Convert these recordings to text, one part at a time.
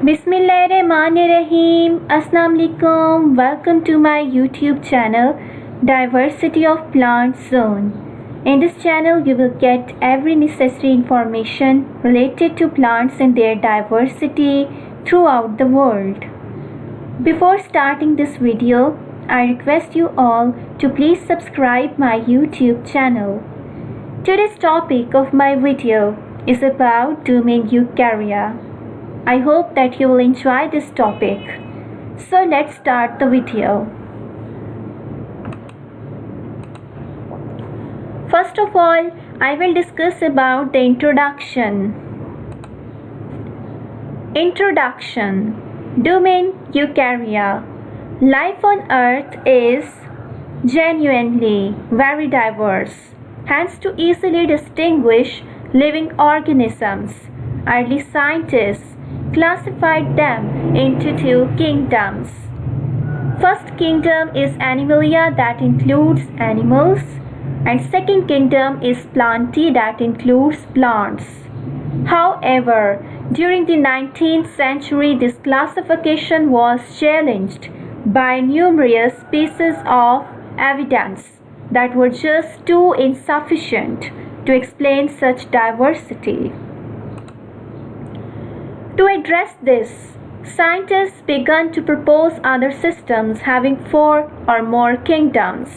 Bismillahirrahmanirrahim. Assalamu alaikum. Welcome to my YouTube channel Diversity of Plants Zone. In this channel you will get every necessary information related to plants and their diversity throughout the world. Before starting this video, I request you all to please subscribe my YouTube channel. Today's topic of my video is about Domain Eukarya. I hope that you will enjoy this topic. So let's start the video. First of all, I will discuss about the introduction. Introduction. Domain Eukarya. Life on Earth is genuinely very diverse. Hence, to easily distinguish living organisms, early scientists classified them into two kingdoms. First kingdom is Animalia, that includes animals, and second kingdom is Plantae, that includes plants. However, during the 19th century, this classification was challenged by numerous pieces of evidence that were just too insufficient to explain such diversity. To address this, scientists began to propose other systems having 4 or more kingdoms.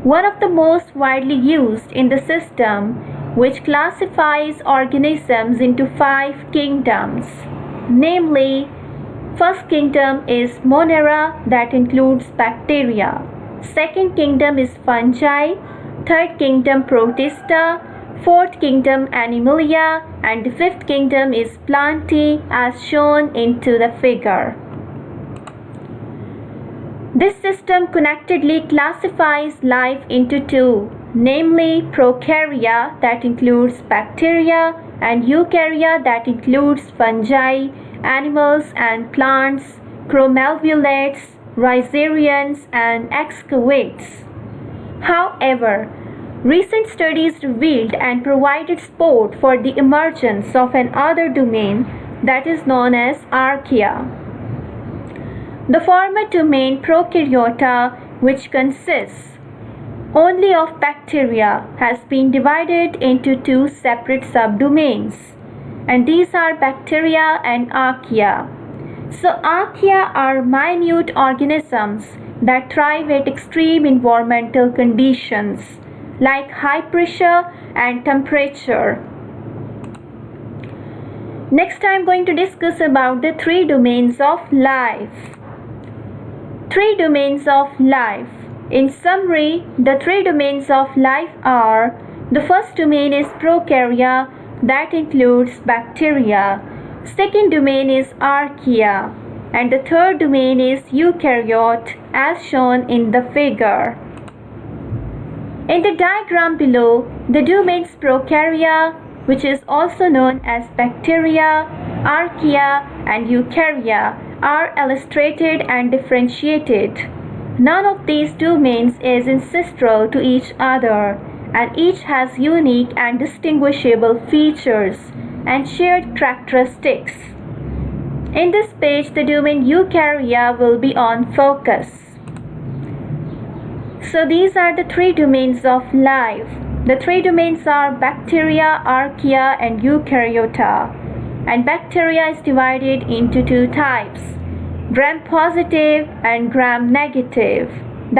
One of the most widely used in the system, which classifies organisms into 5 kingdoms, namely, first kingdom is Monera, that includes bacteria. Second kingdom is fungi, third kingdom Protista, fourth kingdom Animalia, and the fifth kingdom is Plantae, as shown into the figure. This system connectedly classifies life into 2, namely Prokarya, that includes bacteria, and Eukarya, that includes fungi, animals and plants, chromalvulates, rhizarians, and excavates. However, recent studies revealed and provided support for the emergence of another domain that is known as Archaea. The former domain Prokaryota, which consists only of bacteria, has been divided into 2 separate subdomains, and these are bacteria and archaea. So archaea are minute organisms that thrive at extreme environmental conditions like high pressure and temperature. Next, I am going to discuss about the 3 domains of life. 3 domains of life. In summary, the 3 domains of life are: the first domain is Prokarya, that includes bacteria. Second domain is Archaea, and the third domain is Eukaryote, as shown in the figure. In the diagram below, the domains Prokarya, which is also known as bacteria, Archaea, and Eukarya, are illustrated and differentiated. None of these domains is ancestral to each other, and each has unique and distinguishable features and shared characteristics. In this page, the domain Eukarya will be on focus. So these are the 3 domains of life. The 3 domains are bacteria, archaea, and Eukaryota. And bacteria is divided into 2 types, gram-positive and gram-negative.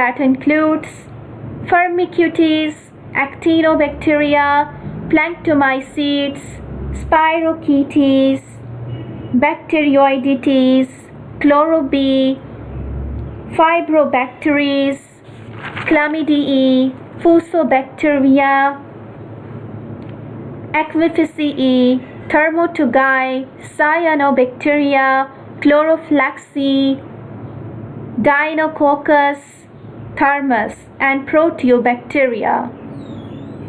That includes Firmicutes, actinobacteria, planktomycetes, spirochetes, bacteroidetes, chlorobi, fibrobacteries, chlamydiae, fusobacteria, aquaficinae, thermotogae, cyanobacteria, chloroflaxi, Deinococcus, thermus, and proteobacteria.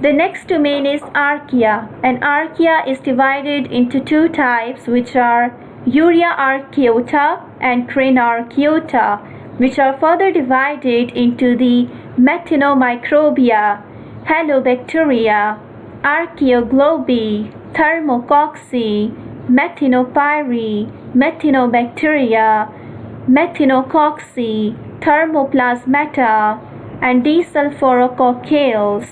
The next domain is Archaea, and Archaea is divided into 2 types, which are Eukaryota and Crenarchaeota, which are further divided into the Methanomicrobia, Halobacteria, Archaeoglobi, Thermococci, methinopyri, methinobacteria, methinococci, thermoplasmata, and desulfurococales,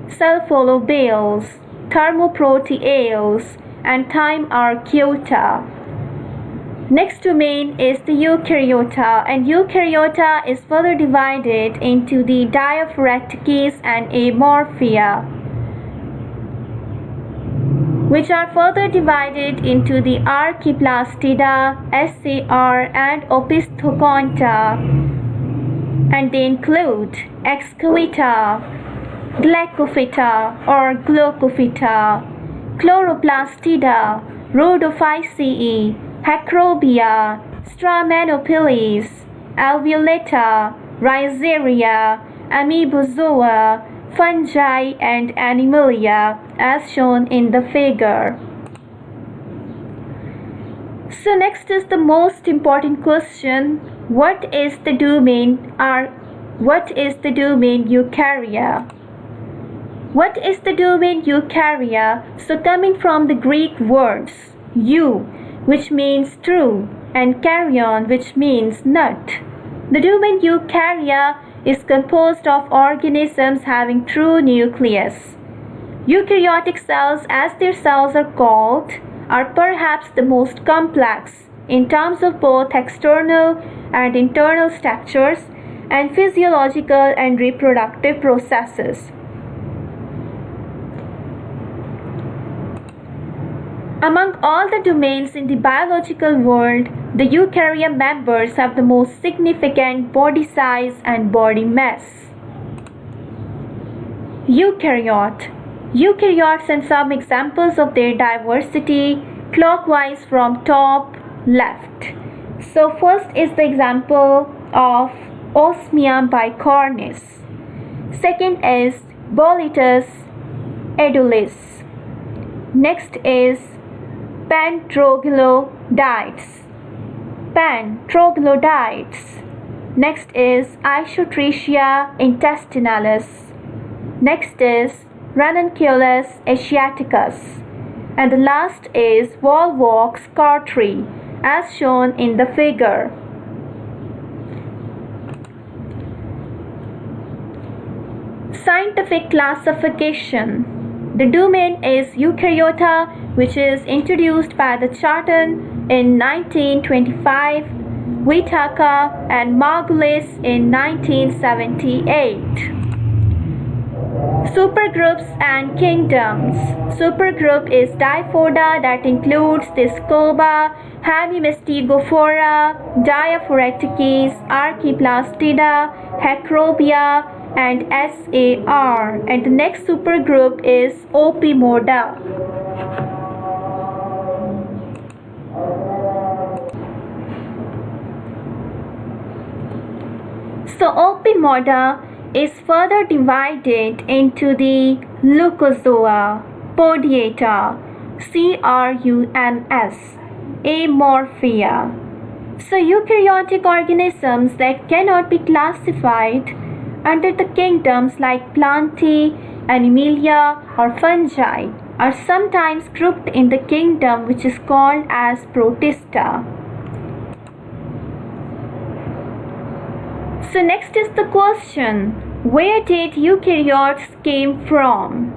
sulfolobales, thermoproteales, and Thymarchaeota. Next domain is the Eukaryota, and Eukaryota is further divided into the Diaphoreticus and Amorphia, which are further divided into the Archaeplastida, SAR, and Opisthokonta, and they include Excavita, Glycophyta or Glaucophyta, Chloroplastida, Rhodophyceae, Hecrobia, Stramanopiles, Alveolata, Rhizaria, Amoebozoa, fungi, and Animalia, as shown in the figure. So next is the most important question: what is the domain Eukarya? What is the domain Eukarya? So coming from the Greek words eu, which means true, and karyon, which means nut. The domain Eukarya is composed of organisms having true nucleus. Eukaryotic cells, as their cells are called, are perhaps the most complex in terms of both external and internal structures and physiological and reproductive processes. Among all the domains in the biological world, the Eukarya members have the most significant body size and body mass. Eukaryote. Eukaryotes, and some examples of their diversity, clockwise from top left. So first is the example of Osmium bicornis. Second is Boletus edulis. Next is Troglodytes. Next is Isotrichia intestinalis. Next is Ranunculus asiaticus. And the last is Volvox carteri, as shown in the figure. Scientific classification. The domain is Eukaryota, which is introduced by the Charton in 1925, Whitaker and Margulis in 1978. Supergroups and kingdoms. Supergroup is Diphoda, that includes the Scoba, Hemimestigophora, Diaphoreticus, Archaeplastida, Hecrobia, and SAR. And the next supergroup is Opimoda. So Opimoda is further divided into the Leucozoa, Podiata, CRUMS, Amorphia. So eukaryotic organisms that cannot be classified under the kingdoms like Plantae, Animalia, or Fungi are sometimes grouped in the kingdom which is called as Protista. So next is the question, where did eukaryotes came from?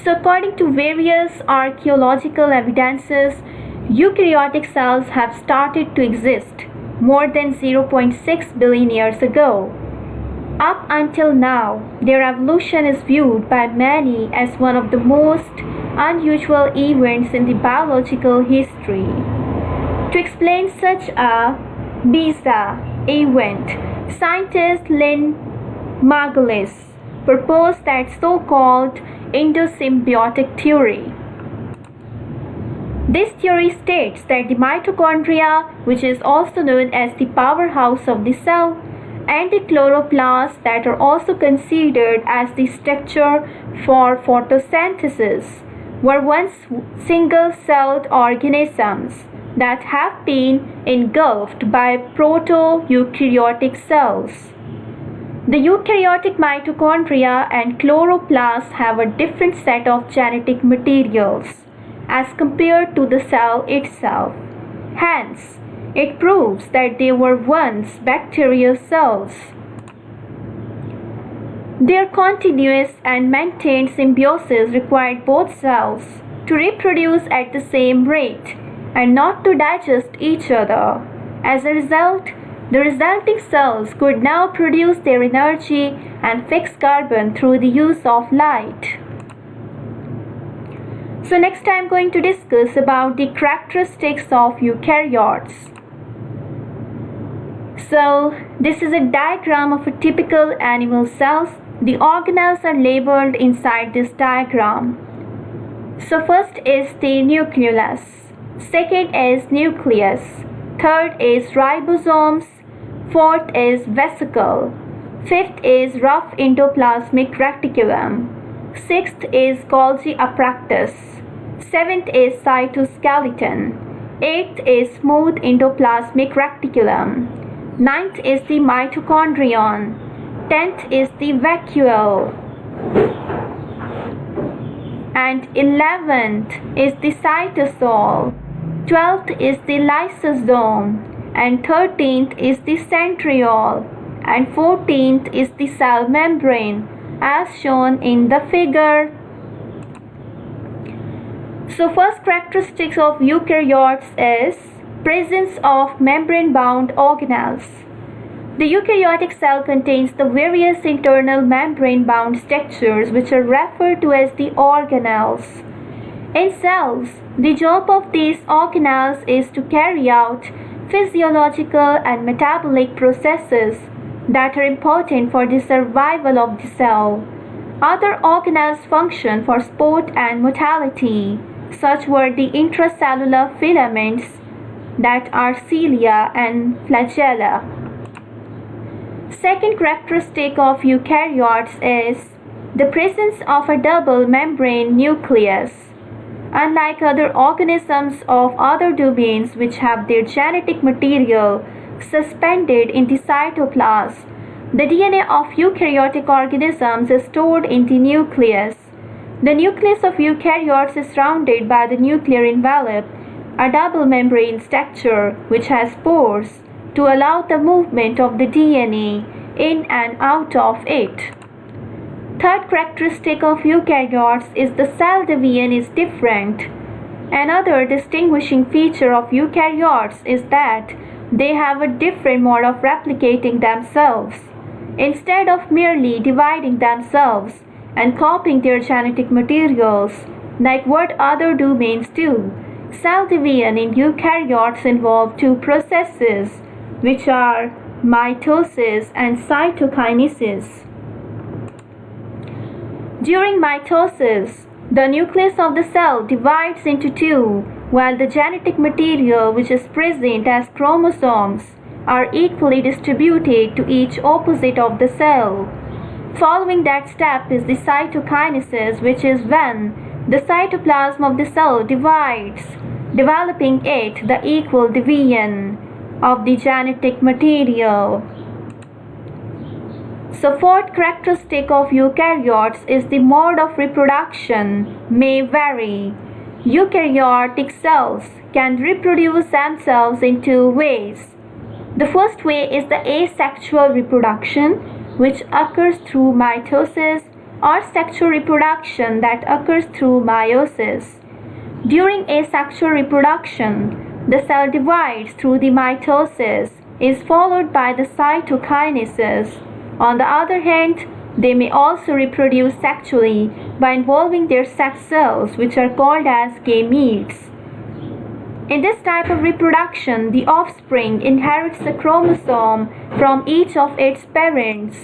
So according to various archaeological evidences, eukaryotic cells have started to exist more than 0.6 billion years ago. Up until now, their evolution is viewed by many as one of the most unusual events in the biological history. To explain such a bizarre event, scientist Lynn Margulis proposed that so-called Endosymbiotic Theory. This theory states that the mitochondria, which is also known as the powerhouse of the cell, and the chloroplasts, that are also considered as the structure for photosynthesis, were once single-celled organisms that have been engulfed by proto-eukaryotic cells. The eukaryotic mitochondria and chloroplasts have a different set of genetic materials, as compared to the cell itself. Hence, it proves that they were once bacterial cells. Their continuous and maintained symbiosis required both cells to reproduce at the same rate and not to digest each other. As a result, the resulting cells could now produce their energy and fix carbon through the use of light. So next I am going to discuss about the characteristics of eukaryotes. So this is a diagram of a typical animal cells. The organelles are labeled inside this diagram. So first is the nucleus, second is nucleus, third is ribosomes, fourth is vesicle, fifth is rough endoplasmic reticulum, sixth is Golgi apparatus, seventh is cytoskeleton, eighth is smooth endoplasmic reticulum, ninth is the mitochondrion, 10th is the vacuole, and 11th is the cytosol, 12th is the lysosome, and 13th is the centriole, and 14th is the cell membrane as shown in the figure. So first characteristics of eukaryotes is presence of membrane-bound organelles. The eukaryotic cell contains the various internal membrane-bound structures which are referred to as the organelles. In cells, the job of these organelles is to carry out physiological and metabolic processes that are important for the survival of the cell. Other organelles function for sport and motility. Such were the intracellular filaments that are cilia and flagella. Second characteristic of eukaryotes is the presence of a double membrane nucleus. Unlike other organisms of other domains which have their genetic material suspended in the cytoplasm, the DNA of eukaryotic organisms is stored in the nucleus. The nucleus of eukaryotes is surrounded by the nuclear envelope, a double membrane structure which has pores to allow the movement of the DNA in and out of it. Third characteristic of eukaryotes is the cell division is different. Another distinguishing feature of eukaryotes is that they have a different mode of replicating themselves. Instead of merely dividing themselves and copying their genetic materials like what other domains do, cell division in eukaryotes involve two processes, which are mitosis and cytokinesis. During mitosis, the nucleus of the cell divides into two, while the genetic material which is present as chromosomes are equally distributed to each opposite of the cell. Following that step is the cytokinesis, which is when the cytoplasm of the cell divides, developing it the equal division of the genetic material. So fourth characteristic of eukaryotes is the mode of reproduction may vary. Eukaryotic cells can reproduce themselves in two ways. The first way is the asexual reproduction, which occurs through mitosis, or sexual reproduction that occurs through meiosis. During asexual reproduction, the cell divides through the mitosis, is followed by the cytokinesis. On the other hand, they may also reproduce sexually by involving their sex cells, which are called as gametes. In this type of reproduction, the offspring inherits a chromosome from each of its parents.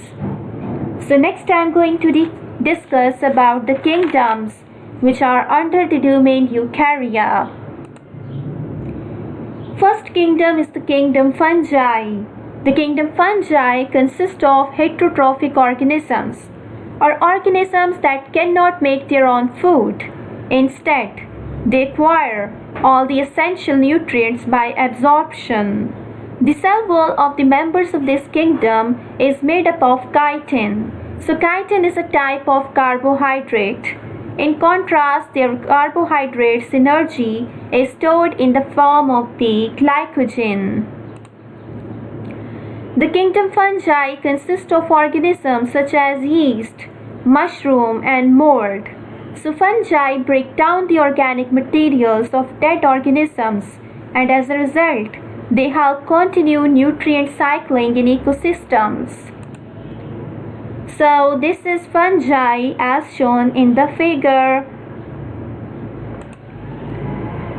So next I am going to discuss about the kingdoms which are under the domain Eukarya. First kingdom is the kingdom Fungi. The kingdom Fungi consists of heterotrophic organisms, or organisms that cannot make their own food. Instead, they acquire all the essential nutrients by absorption. The cell wall of the members of this kingdom is made up of chitin. So chitin is a type of carbohydrate. In contrast, their carbohydrates energy is stored in the form of the glycogen. The kingdom fungi consists of organisms such as yeast, mushroom, and mold. So fungi break down the organic materials of dead organisms, and as a result, they help continue nutrient cycling in ecosystems. So this is fungi as shown in the figure.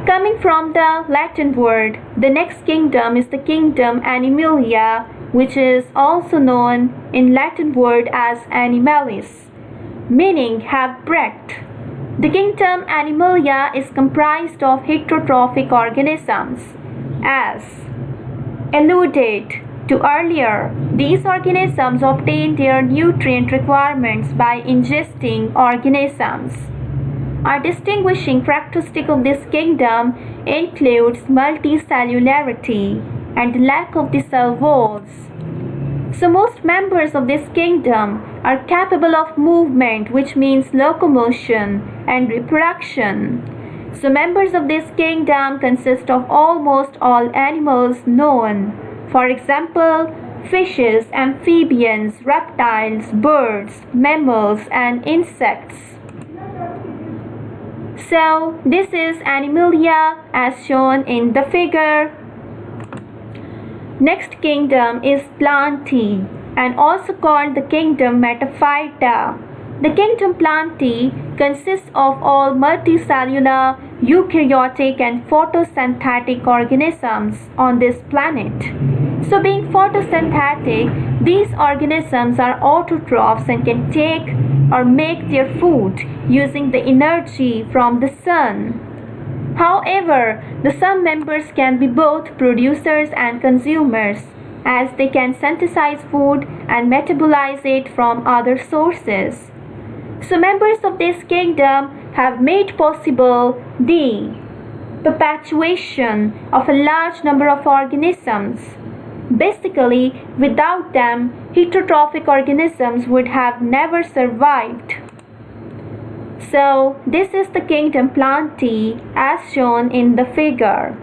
Coming from the Latin word, the next kingdom is the kingdom Animalia, which is also known in Latin word as animalis, meaning have breath. The kingdom Animalia is comprised of heterotrophic organisms. As alluded to earlier, these organisms obtain their nutrient requirements by ingesting organisms. A distinguishing characteristic of this kingdom includes multicellularity and lack of the cell walls. So most members of this kingdom are capable of movement, which means locomotion and reproduction. So members of this kingdom consist of almost all animals known. For example, fishes, amphibians, reptiles, birds, mammals, and insects. So this is Animalia as shown in the figure. Next kingdom is Plantae, and also called the kingdom Metaphyta. The kingdom Plantae consists of all multicellular, eukaryotic, and photosynthetic organisms on this planet. So being photosynthetic, these organisms are autotrophs and can take or make their food using the energy from the sun. However, some members can be both producers and consumers, as they can synthesize food and metabolize it from other sources. So members of this kingdom have made possible the perpetuation of a large number of organisms. Basically, without them, heterotrophic organisms would have never survived. So this is the kingdom Plantae as shown in the figure.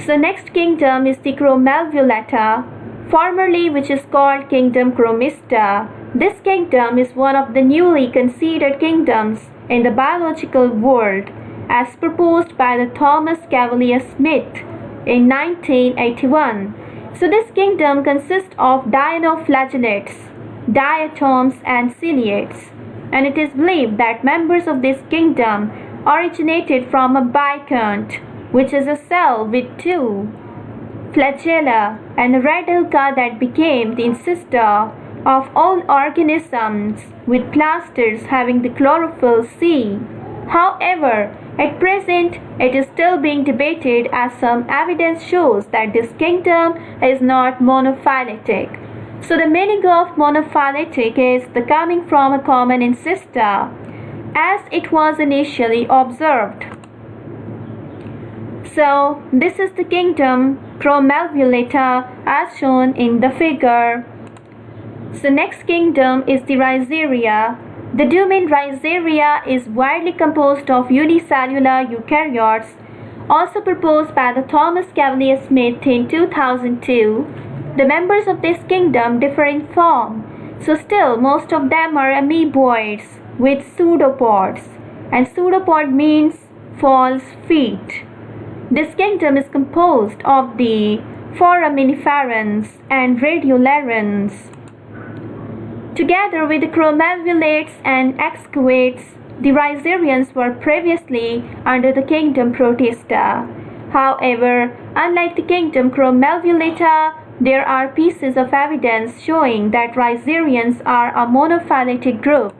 So next kingdom is the Chromalvulata, formerly which is called kingdom Chromista. This kingdom is one of the newly considered kingdoms in the biological world as proposed by the Thomas Cavalier Smith in 1981. So this kingdom consists of dinoflagellates, diatoms, and ciliates, and it is believed that members of this kingdom originated from a biconch, which is a cell with two flagella, and a radialca that became the ancestor of all organisms, with clusters having the chlorophyll C. However, at present, it is still being debated as some evidence shows that this kingdom is not monophyletic. So the meaning of monophyletic is the coming from a common ancestor, as it was initially observed. So this is the kingdom Chromalvulata as shown in the figure. So next kingdom is the Rhizaria. The domain Rhizaria is widely composed of unicellular eukaryotes, also proposed by the Thomas Cavalier Smith in 2002. The members of this kingdom differ in form, so still most of them are amoeboids with pseudopods, and pseudopod means false feet. This kingdom is composed of the foraminiferans and radiolarans. Together with the chromalvulates and excavates, the Rhizarians were previously under the kingdom Protista. However, unlike the kingdom Chromalvulata, there are pieces of evidence showing that Rhizarians are a monophyletic group.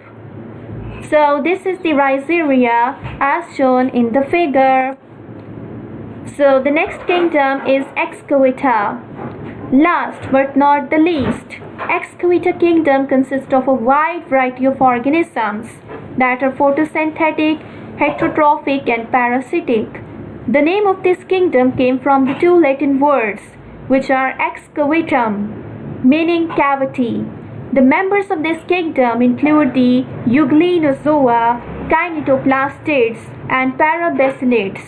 So this is the Rhizaria as shown in the figure. So the next kingdom is Excavata. Last but not the least, Excavata kingdom consists of a wide variety of organisms that are photosynthetic, heterotrophic, and parasitic. The name of this kingdom came from the two Latin words, which are excavatum, meaning cavity, The members of this kingdom include the Euglenozoa, Kinetoplastids, and Parabacillates.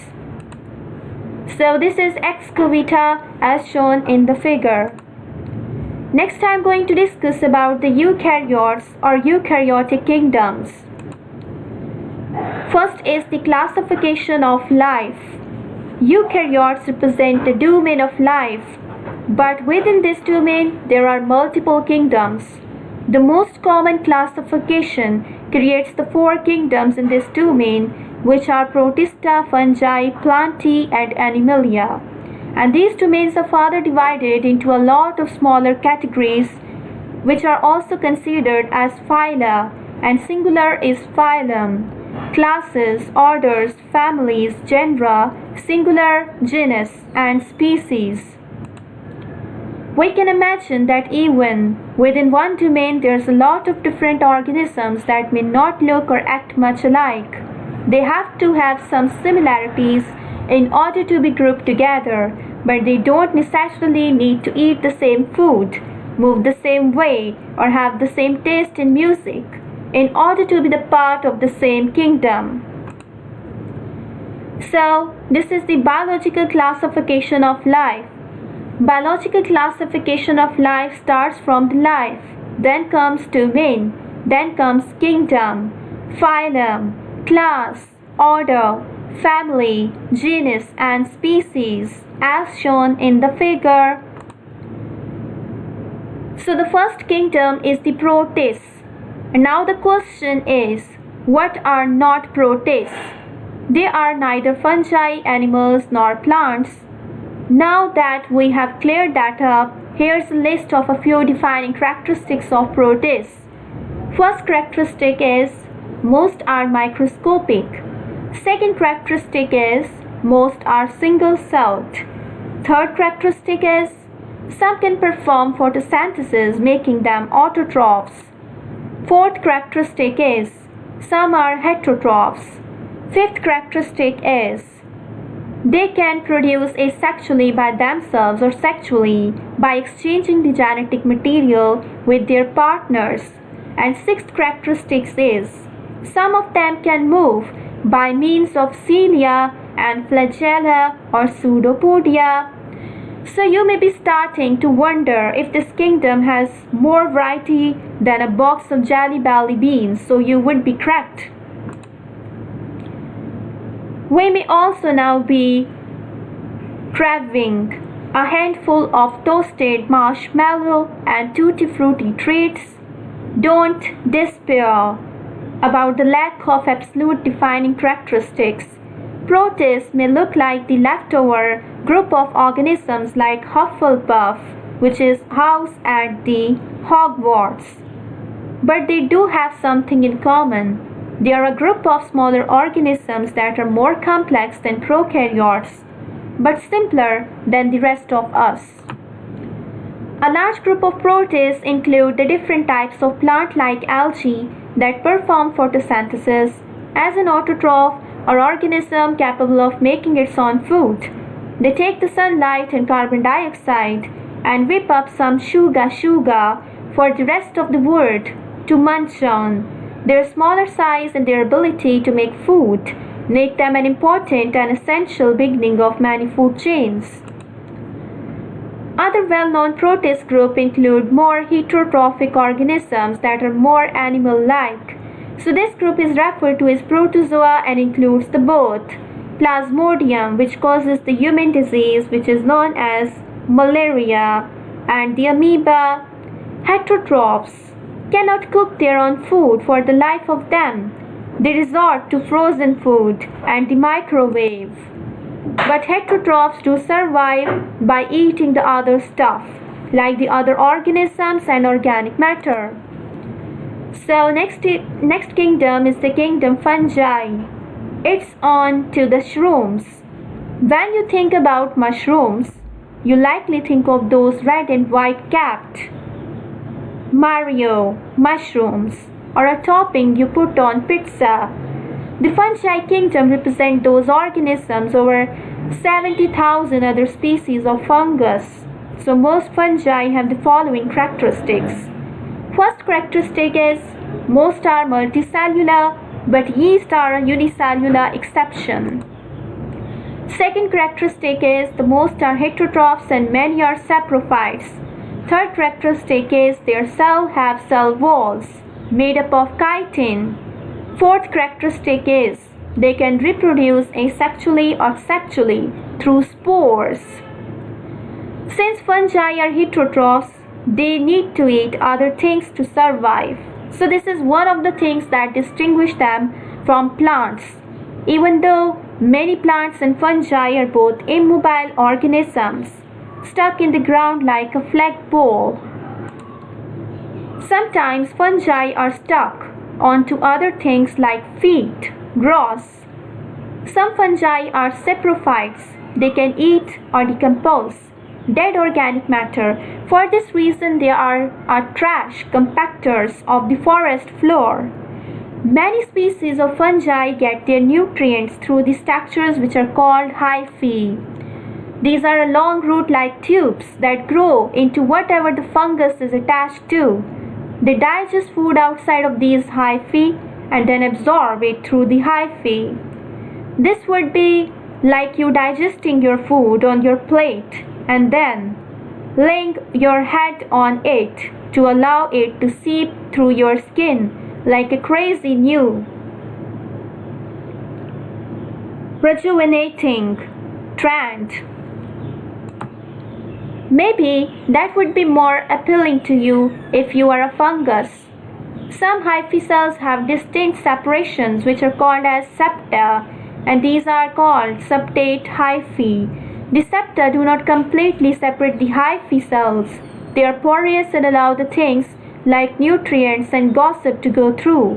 So this is excavita as shown in the figure. Next I'm going to discuss about the eukaryotes or eukaryotic kingdoms. First is the classification of life. Eukaryotes represent the domain of life, but within this domain there are multiple kingdoms. The most common classification creates the four kingdoms in this domain, which are Protista, Fungi, Plantae, and Animalia. And these domains are further divided into a lot of smaller categories, which are also considered as phyla, and singular is phylum. Classes, orders, families, genera, singular, genus, and species. We can imagine that even within one domain there's a lot of different organisms that may not look or act much alike. They have to have some similarities in order to be grouped together, but they don't necessarily need to eat the same food, move the same way, or have the same taste in music in order to be the part of the same kingdom. So, this is the biological classification of life. Biological classification of life starts from the life, then comes domain, then comes kingdom, phylum, class, order, family, genus, and species, as shown in the figure. So the first kingdom is the protists. And now the question is, what are not protists? They are neither fungi, animals, nor plants. Now that we have cleared that up, here's a list of a few defining characteristics of protists. First characteristic is, most are microscopic. Second characteristic is, most are single-celled. Third characteristic is, some can perform photosynthesis, making them autotrophs. Fourth characteristic is, some are heterotrophs. Fifth characteristic is, they can produce asexually by themselves or sexually by exchanging the genetic material with their partners. And sixth characteristic is, some of them can move by means of cilia and flagella or pseudopodia. So you may be starting to wonder if this kingdom has more variety than a box of Jelly Belly beans, so you would be correct. We may also now be craving a handful of toasted marshmallow and tutti frutti treats. Don't despair about the lack of absolute defining characteristics. Protists may look like the leftover group of organisms like Hufflepuff, which is house at the Hogwarts. But they do have something in common. They are a group of smaller organisms that are more complex than prokaryotes, but simpler than the rest of us. A large group of protists include the different types of plant-like algae that perform photosynthesis as an autotroph or organism capable of making its own food. They take the sunlight and carbon dioxide and whip up some shuga for the rest of the world to munch on. Their smaller size and their ability to make food make them an important and essential beginning of many food chains. Other well-known protist groups include more heterotrophic organisms that are more animal-like. So this group is referred to as protozoa and includes the both Plasmodium, which causes the human disease which is known as malaria, and the amoeba. Heterotrophs cannot cook their own food for the life of them. They resort to frozen food and the microwave. But heterotrophs do survive by eating the other stuff, like the other organisms and organic matter. So next kingdom is the kingdom fungi. It's on to the shrooms. When you think about mushrooms, you likely think of those red and white capped Mario mushrooms, or a topping you put on pizza. The fungi kingdom represent those organisms over 70,000 other species of fungus. So most fungi have the following characteristics. First characteristic is most are multicellular, but yeast are a unicellular exception. Second characteristic is the most are heterotrophs and many are saprophytes. Third characteristic is their cells have cell walls made up of chitin. Fourth characteristic is they can reproduce asexually or sexually through spores. Since fungi are heterotrophs, they need to eat other things to survive. So this is one of the things that distinguish them from plants. Even though many plants and fungi are both immobile organisms, stuck in the ground like a flagpole. Sometimes fungi are stuck onto other things like feet, grass. Some fungi are saprophytes. They can eat or decompose dead organic matter. For this reason, they are trash compactors of the forest floor. Many species of fungi get their nutrients through the structures which are called hyphae. These are long root-like tubes that grow into whatever the fungus is attached to. They digest food outside of these hyphae and then absorb it through the hyphae. This would be like you digesting your food on your plate and then laying your head on it to allow it to seep through your skin like a crazy new rejuvenating trend. Maybe that would be more appealing to you if you are a fungus. Some hyphae cells have distinct separations which are called as septa, and these are called septate hyphae. The septa do not completely separate the hyphae cells. They are porous and allow the things like nutrients and gossip to go through.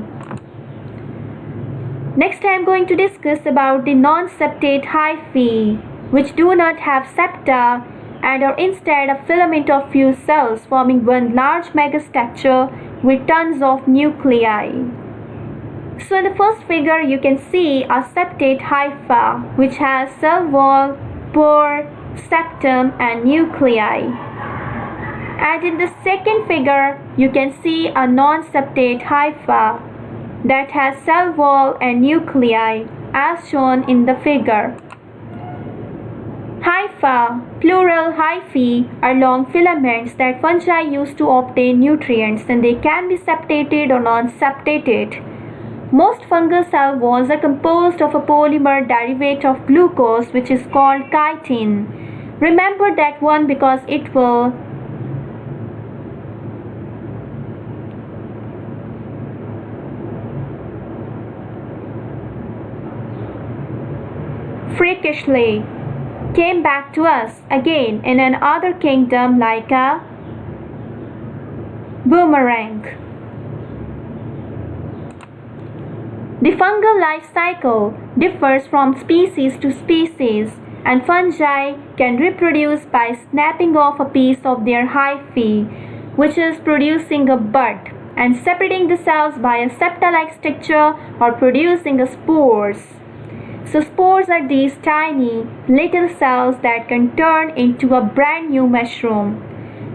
Next I am going to discuss about the non-septate hyphae, which do not have septa and are instead a filament of few cells forming one large megastructure with tons of nuclei. So in the first figure you can see a septate hypha which has cell wall, pore, septum and nuclei. And in the second figure you can see a non-septate hypha that has cell wall and nuclei as shown in the figure. Hypha, plural hyphae, are long filaments that fungi use to obtain nutrients, and they can be septated or non-septated. Most fungal cell walls are composed of a polymer derivative of glucose which is called chitin. Remember that one because it will freakishly came back to us again in another kingdom like a boomerang. The fungal life cycle differs from species to species, and fungi can reproduce by snapping off a piece of their hyphae, which is producing a bud, and separating the cells by a septa-like structure or producing spores. So spores are these tiny little cells that can turn into a brand new mushroom.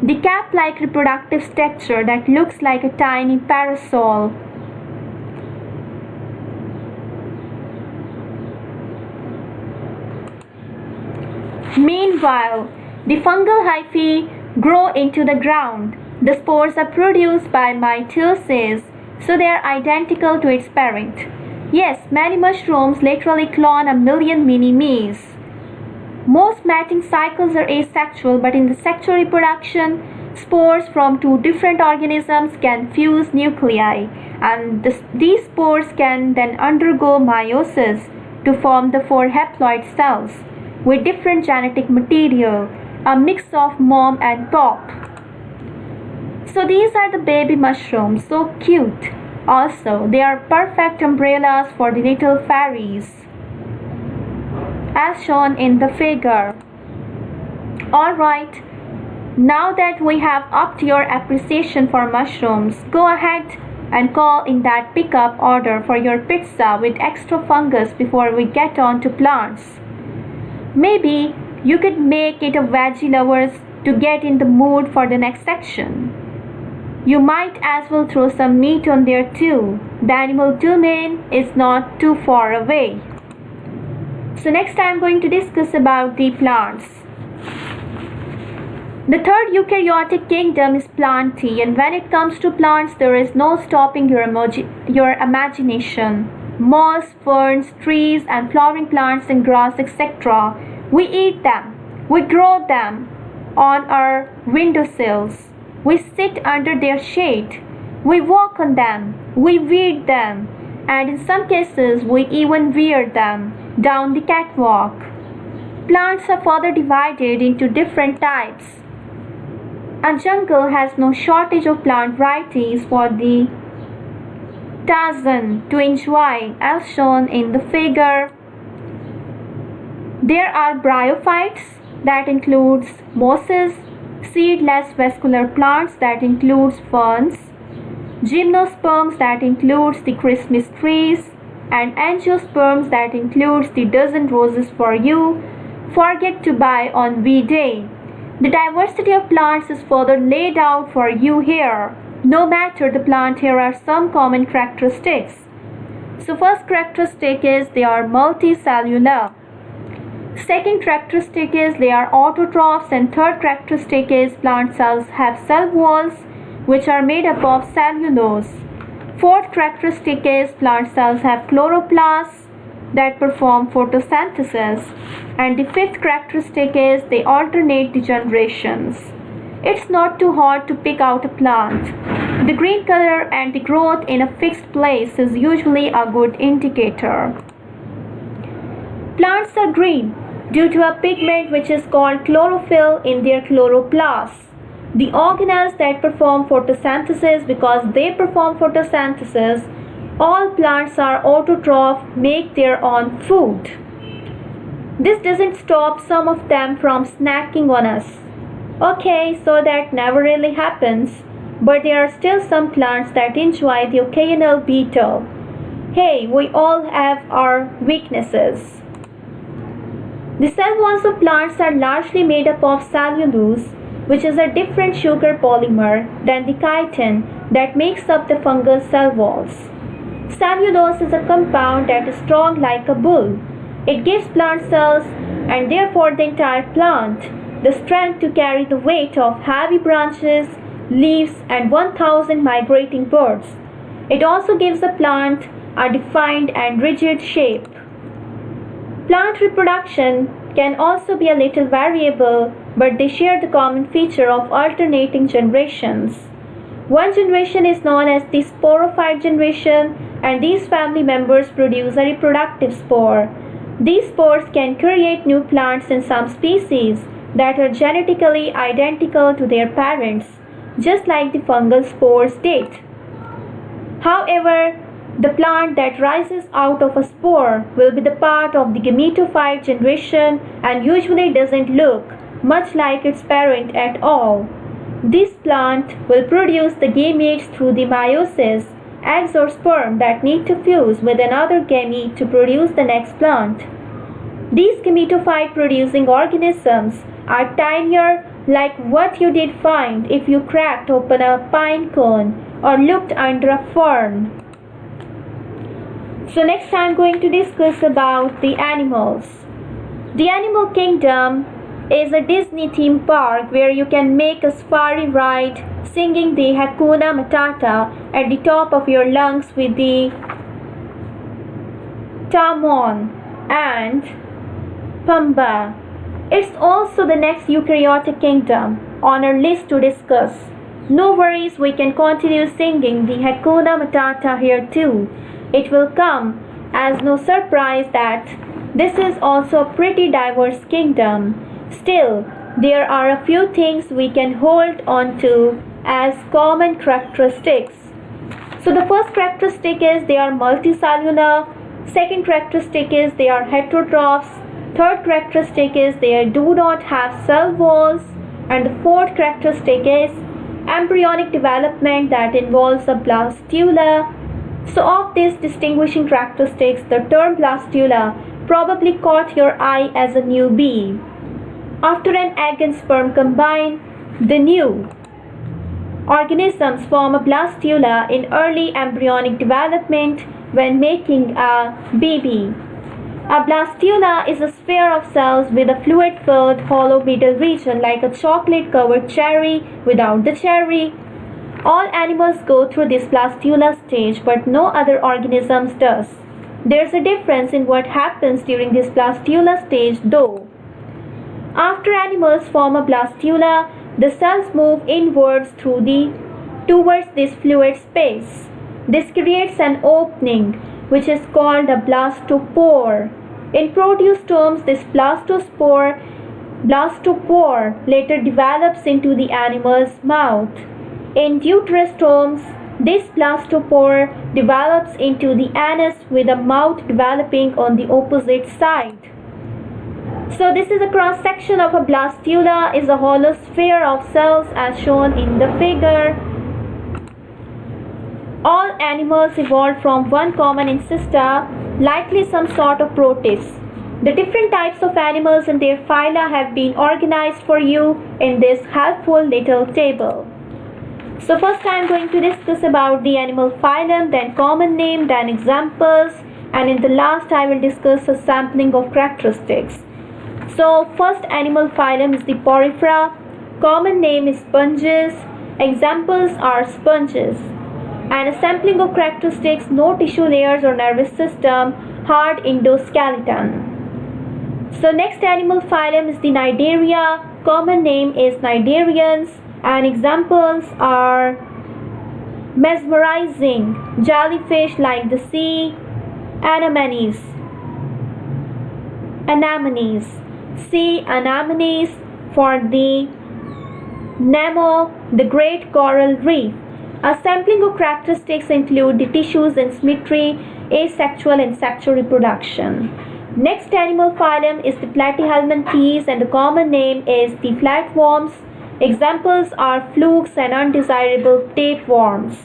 The cap-like reproductive structure that looks like a tiny parasol. Meanwhile, the fungal hyphae grow into the ground. The spores are produced by mitosis, so they are identical to its parent. Yes, many mushrooms literally clone a million mini-me's. Most mating cycles are asexual, but in the sexual reproduction, spores from two different organisms can fuse nuclei, and these spores can then undergo meiosis to form the four haploid cells with different genetic material, a mix of mom and pop. So these are the baby mushrooms, so cute. Also, they are perfect umbrellas for the little fairies, as shown in the figure. Alright, now that we have upped your appreciation for mushrooms, go ahead and call in that pickup order for your pizza with extra fungus before we get on to plants. Maybe you could make it a veggie lovers to get in the mood for the next section. You might as well throw some meat on there too. The animal domain is not too far away. So next I am going to discuss about the plants. The third eukaryotic kingdom is plantae, and when it comes to plants, there is no stopping your imagination. Moss, ferns, trees, and flowering plants and grass, etc. We eat them. We grow them on our windowsills. We sit under their shade. We walk on them. We weed them. And in some cases, we even wear them down the catwalk. Plants are further divided into different types. A jungle has no shortage of plant varieties for the Tarzan to enjoy, as shown in the figure. There are bryophytes, that includes mosses, seedless vascular plants, that includes ferns, gymnosperms, that includes the Christmas trees, and angiosperms, that includes the dozen roses for you forget to buy on V-Day. The diversity of plants is further laid out for you here. No matter the plant, here are some common characteristics. So first characteristic is they are multicellular. Second characteristic is they are autotrophs, and third characteristic is plant cells have cell walls which are made up of cellulose. Fourth characteristic is plant cells have chloroplasts that perform photosynthesis, and the fifth characteristic is they alternate the generations. It's not too hard to pick out a plant. The green color and the growth in a fixed place is usually a good indicator. Plants are green due to a pigment which is called chlorophyll in their chloroplasts. The organelles that perform photosynthesis, because they perform photosynthesis, all plants are autotroph, make their own food. This doesn't stop some of them from snacking on us. Okay, so that never really happens, but there are still some plants that enjoy the occasional beetle. Hey, we all have our weaknesses. The cell walls of plants are largely made up of cellulose, which is a different sugar polymer than the chitin that makes up the fungal cell walls. Cellulose is a compound that is strong like a bull. It gives plant cells, and therefore the entire plant, the strength to carry the weight of heavy branches, leaves, and 1,000 migrating birds. It also gives the plant a defined and rigid shape. Plant reproduction can also be a little variable, but they share the common feature of alternating generations. One generation is known as the sporophyte generation, and these family members produce a reproductive spore. These spores can create new plants in some species that are genetically identical to their parents, just like the fungal spores did. However, the plant that rises out of a spore will be the part of the gametophyte generation and usually doesn't look much like its parent at all. This plant will produce the gametes through the meiosis, eggs or sperm that need to fuse with another gamete to produce the next plant. These gametophyte producing organisms are tinier, like what you did find if you cracked open a pine cone or looked under a fern. So next I am going to discuss about the animals. The Animal Kingdom is a Disney theme park where you can make a safari ride singing the Hakuna Matata at the top of your lungs with the Tamon and Pamba. It's also the next Eukaryotic Kingdom on our list to discuss. No worries, we can continue singing the Hakuna Matata here too. It will come as no surprise that this is also a pretty diverse kingdom. Still, there are a few things we can hold on to as common characteristics. So the first characteristic is they are multicellular. Second characteristic is they are heterotrophs. Third characteristic is they do not have cell walls. And the fourth characteristic is embryonic development that involves a blastula. So of these distinguishing characteristics, the term blastula probably caught your eye as a newbie. After an egg and sperm combine, the new Organisms form a blastula in early embryonic development when making a baby. A blastula is a sphere of cells with a fluid-filled hollow middle region like a chocolate-covered cherry without the cherry. All animals go through this blastula stage, but no other organisms does. There's a difference in what happens during this blastula stage though. After animals form a blastula, the cells move inwards towards this fluid space. This creates an opening, which is called a blastopore. In protostomes, this blastopore later develops into the animal's mouth. In deuterostomes, this blastopore develops into the anus with a mouth developing on the opposite side. So this is a cross-section of a blastula, is a hollow sphere of cells as shown in the figure. All animals evolved from one common ancestor, likely some sort of protist. The different types of animals and their phyla have been organized for you in this helpful little table. So first I am going to discuss about the animal phylum, then common name, then examples, and in the last I will discuss a sampling of characteristics. So first animal phylum is the Porifera. Common name is sponges. Examples are sponges. And a sampling of characteristics: no tissue layers or nervous system, hard endoskeleton. So next animal phylum is the Cnidaria. Common name is Cnidarians, and examples are mesmerizing jellyfish like the sea anemones, sea anemones for the Nemo, the great coral reef. A sampling of characteristics include the tissues in symmetry, asexual and sexual reproduction. Next animal phylum is the Platyhelminthes, and the common name is the flatworms. Examples are flukes and undesirable tapeworms.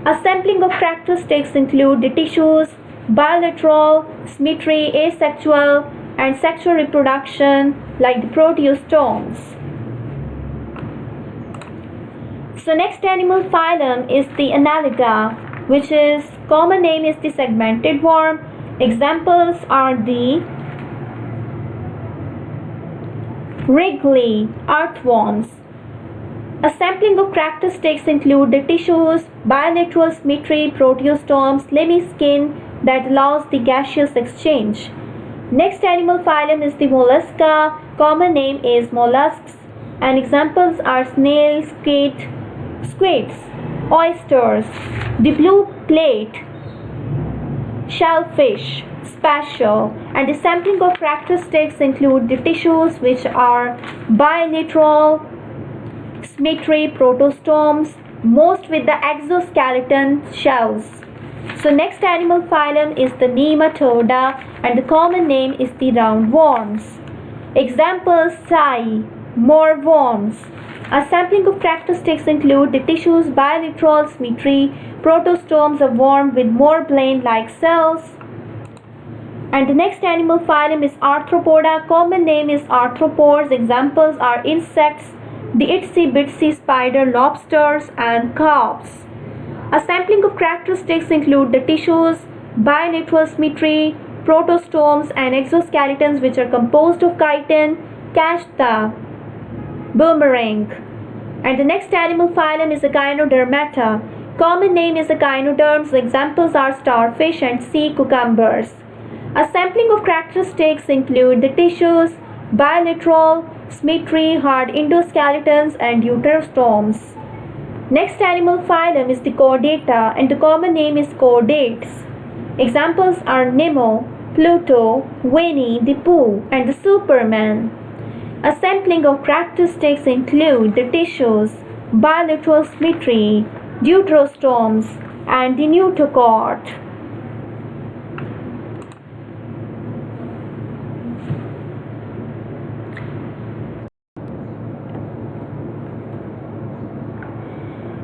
A sampling of characteristics include the tissues, bilateral, symmetry, asexual, and sexual reproduction like the proteostomes. So next animal phylum is the Annelida, which is common name is the segmented worm. Examples are the wriggly earthworms. A sampling of characteristics include the tissues, bilateral symmetry, proteostomes, slimy skin that allows the gaseous exchange. Next animal phylum is the Mollusca. Common name is mollusks, and examples are snails, squids, oysters, the blue plate, shellfish, spatial, and the sampling of characteristics include the tissues which are bilateral, symmetry, protostomes, most with the exoskeleton shells. So next animal phylum is the Nematoda, and the common name is the roundworms. Examples: moorworms. A sampling of characteristics include the tissues, bilateral symmetry, protostomes, a worm with more blade-like cells. And the next animal phylum is Arthropoda. Common name is arthropods. Examples are insects, the itsy-bitsy spider, lobsters, and carps. A sampling of characteristics include the tissues, bilateral symmetry, protostomes, and exoskeletons which are composed of chitin, cacheta, boomerang. And the next animal phylum is Echinodermata. Common name is echinoderms. Examples are starfish and sea cucumbers. A sampling of characteristics include the tissues, bilateral, symmetry, hard endoskeletons, and deuterostomes. Next animal phylum is the Chordata, and the common name is chordates. Examples are Nemo, Pluto, Winnie the Pooh, and the Superman. A sampling of characteristics include the tissues, bilateral symmetry, deuterostomes, and the notochord.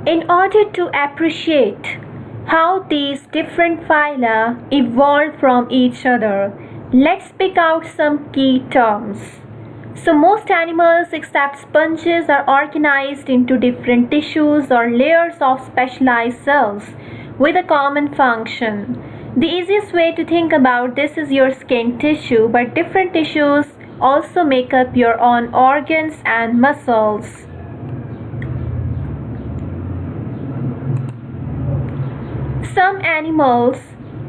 In order to appreciate how these different phyla evolved from each other, let's pick out some key terms. So most animals except sponges are organized into different tissues or layers of specialized cells with a common function. The easiest way to think about this is your skin tissue, but different tissues also make up your own organs and muscles. Some animals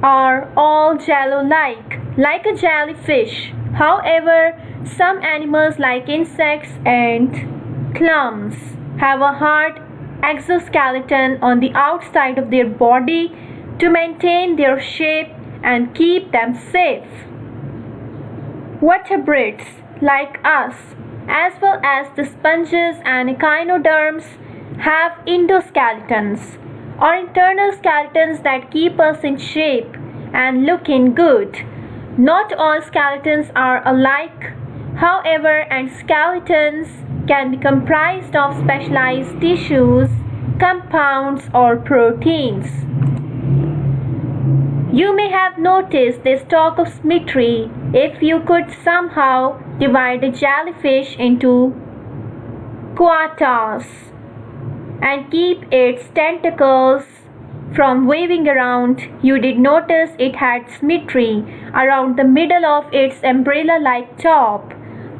are all like a jellyfish. However, some animals like insects and clams have a hard exoskeleton on the outside of their body to maintain their shape and keep them safe. Vertebrates like us, as well as the sponges and echinoderms, have endoskeletons or internal skeletons that keep us in shape and looking good. Not all skeletons are alike, however, and skeletons can be comprised of specialized tissues, compounds, or proteins. You may have noticed this talk of symmetry if you could somehow divide a jellyfish into quotas and keep its tentacles from waving around, you did notice it had symmetry around the middle of its umbrella-like top.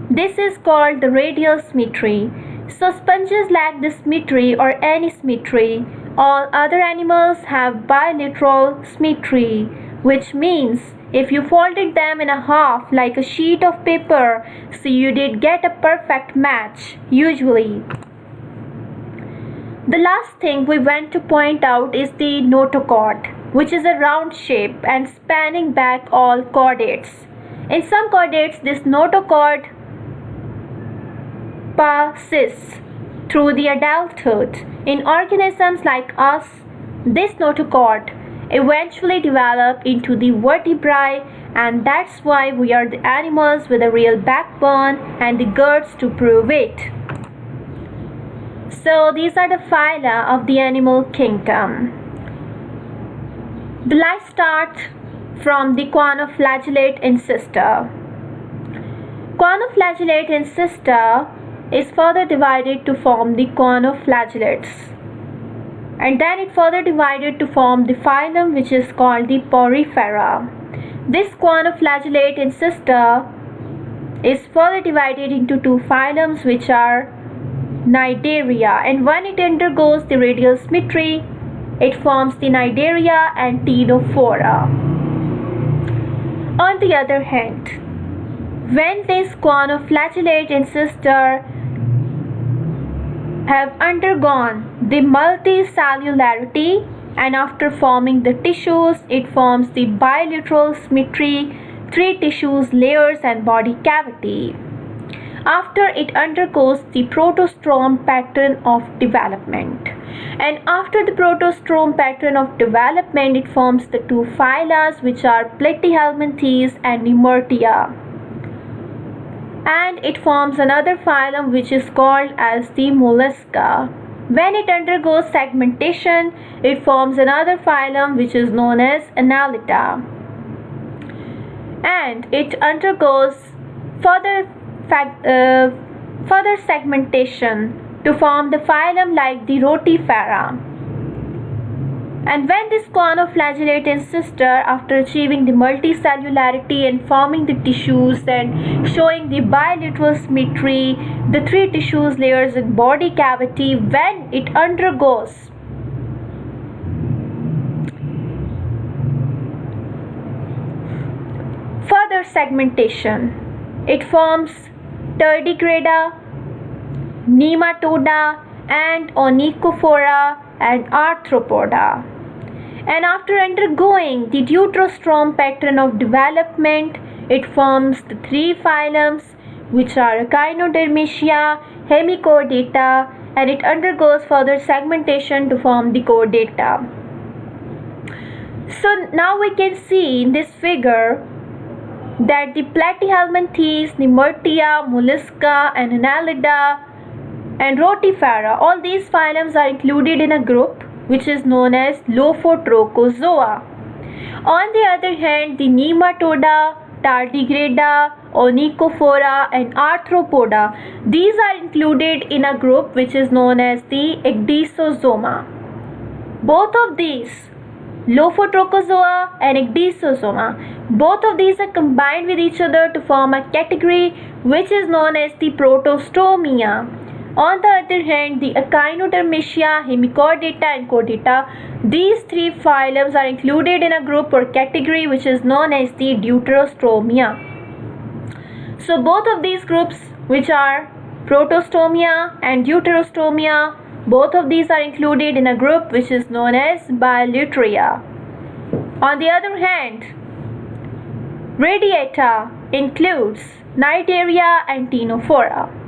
This is called the radial symmetry. So sponges lack this symmetry or any symmetry. All other animals have bilateral symmetry, which means if you folded them in a half like a sheet of paper, so you did get a perfect match, usually. The last thing we want to point out is the notochord, which is a round shape and spanning back all chordates. In some chordates, this notochord passes through the adulthood. In organisms like us, this notochord eventually develop into the vertebrae, and that's why we are the animals with a real backbone and the guts to prove it. So these are the phyla of the animal kingdom. The life starts from the quanoflagellate ancestor. Quanoflagellate ancestor is further divided to form the quanoflagellates, and then it further divided to form the phylum, which is called the Porifera. This quanoflagellate ancestor is further divided into two phylums, which are Cnidaria, and when it undergoes the radial symmetry, it forms the Cnidaria and Ctenophora. On the other hand, when this quanoflagellate ancestor have undergone the multicellularity, and after forming the tissues, it forms the bilateral symmetry, three tissues, layers, and body cavity. After it undergoes the protostrom pattern of development, and after the protostrom pattern of development, it forms the two phyla, which are Platyhelminthes and Nemertea, and it forms another phylum which is called as the Mollusca. When it undergoes segmentation, it forms another phylum which is known as Annelida, and it undergoes further segmentation to form the phylum like the Rotifera. And when this quanoflagellate ancestor, after achieving the multicellularity and forming the tissues and showing the bilateral symmetry, the three tissues, layers, and body cavity, when it undergoes further segmentation, it forms tardigrada, nematoda, and onychophora and arthropoda. And after undergoing the deuterostrom pattern of development, it forms the three phylums which are Echinodermacia, Hemichordata, and it undergoes further segmentation to form the Chordata. So now we can see in this figure that the Platyhelminthes, Nemertea, Mollusca, and Annelida, and Rotifera, all these phylums are included in a group which is known as Lophotrochozoa. On the other hand, the Nematoda, Tardigrada, onychophora, and arthropoda. These are included in a group which is known as the Ecdysosoma. Both of these, Lophotrochozoa and Ecdysosoma, both of these are combined with each other to form a category which is known as the Protostomia. On the other hand, the Echinodermacia, Hemichordata, and Chordata, these three phylums are included in a group or category which is known as the Deuterostomia. So both of these groups, which are Protostomia and Deuterostomia, both of these are included in a group which is known as Bilateria. On the other hand, Radiata includes Cnidaria and Ctenophora.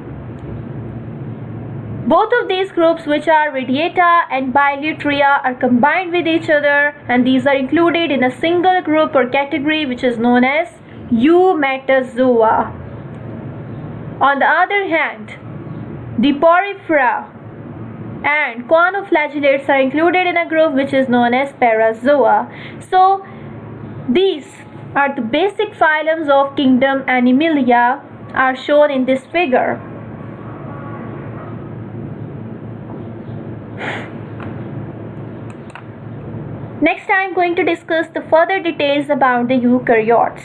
Both of these groups, which are Radiata and Bilateria, are combined with each other, and these are included in a single group or category which is known as Eumetazoa. On the other hand, the Porifera and Conoflagellates are included in a group which is known as Parazoa. So these are the basic phylums of kingdom Animalia are shown in this figure. Next, I am going to discuss the further details about the eukaryotes.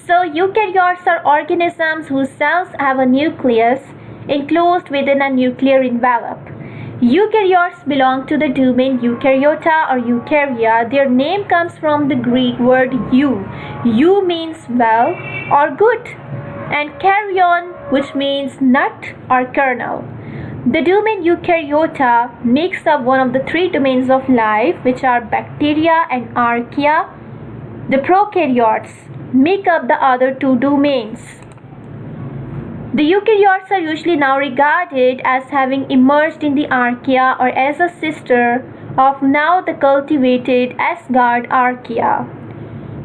So, eukaryotes are organisms whose cells have a nucleus enclosed within a nuclear envelope. Eukaryotes belong to the domain Eukaryota or Eukarya. Their name comes from the Greek word eu. Eu means well or good, and karyon, which means nut or kernel. The domain Eukaryota makes up one of the three domains of life, which are bacteria and archaea. The prokaryotes make up the other two domains. The eukaryotes are usually now regarded as having emerged in the archaea or as a sister of now the cultivated Asgard archaea.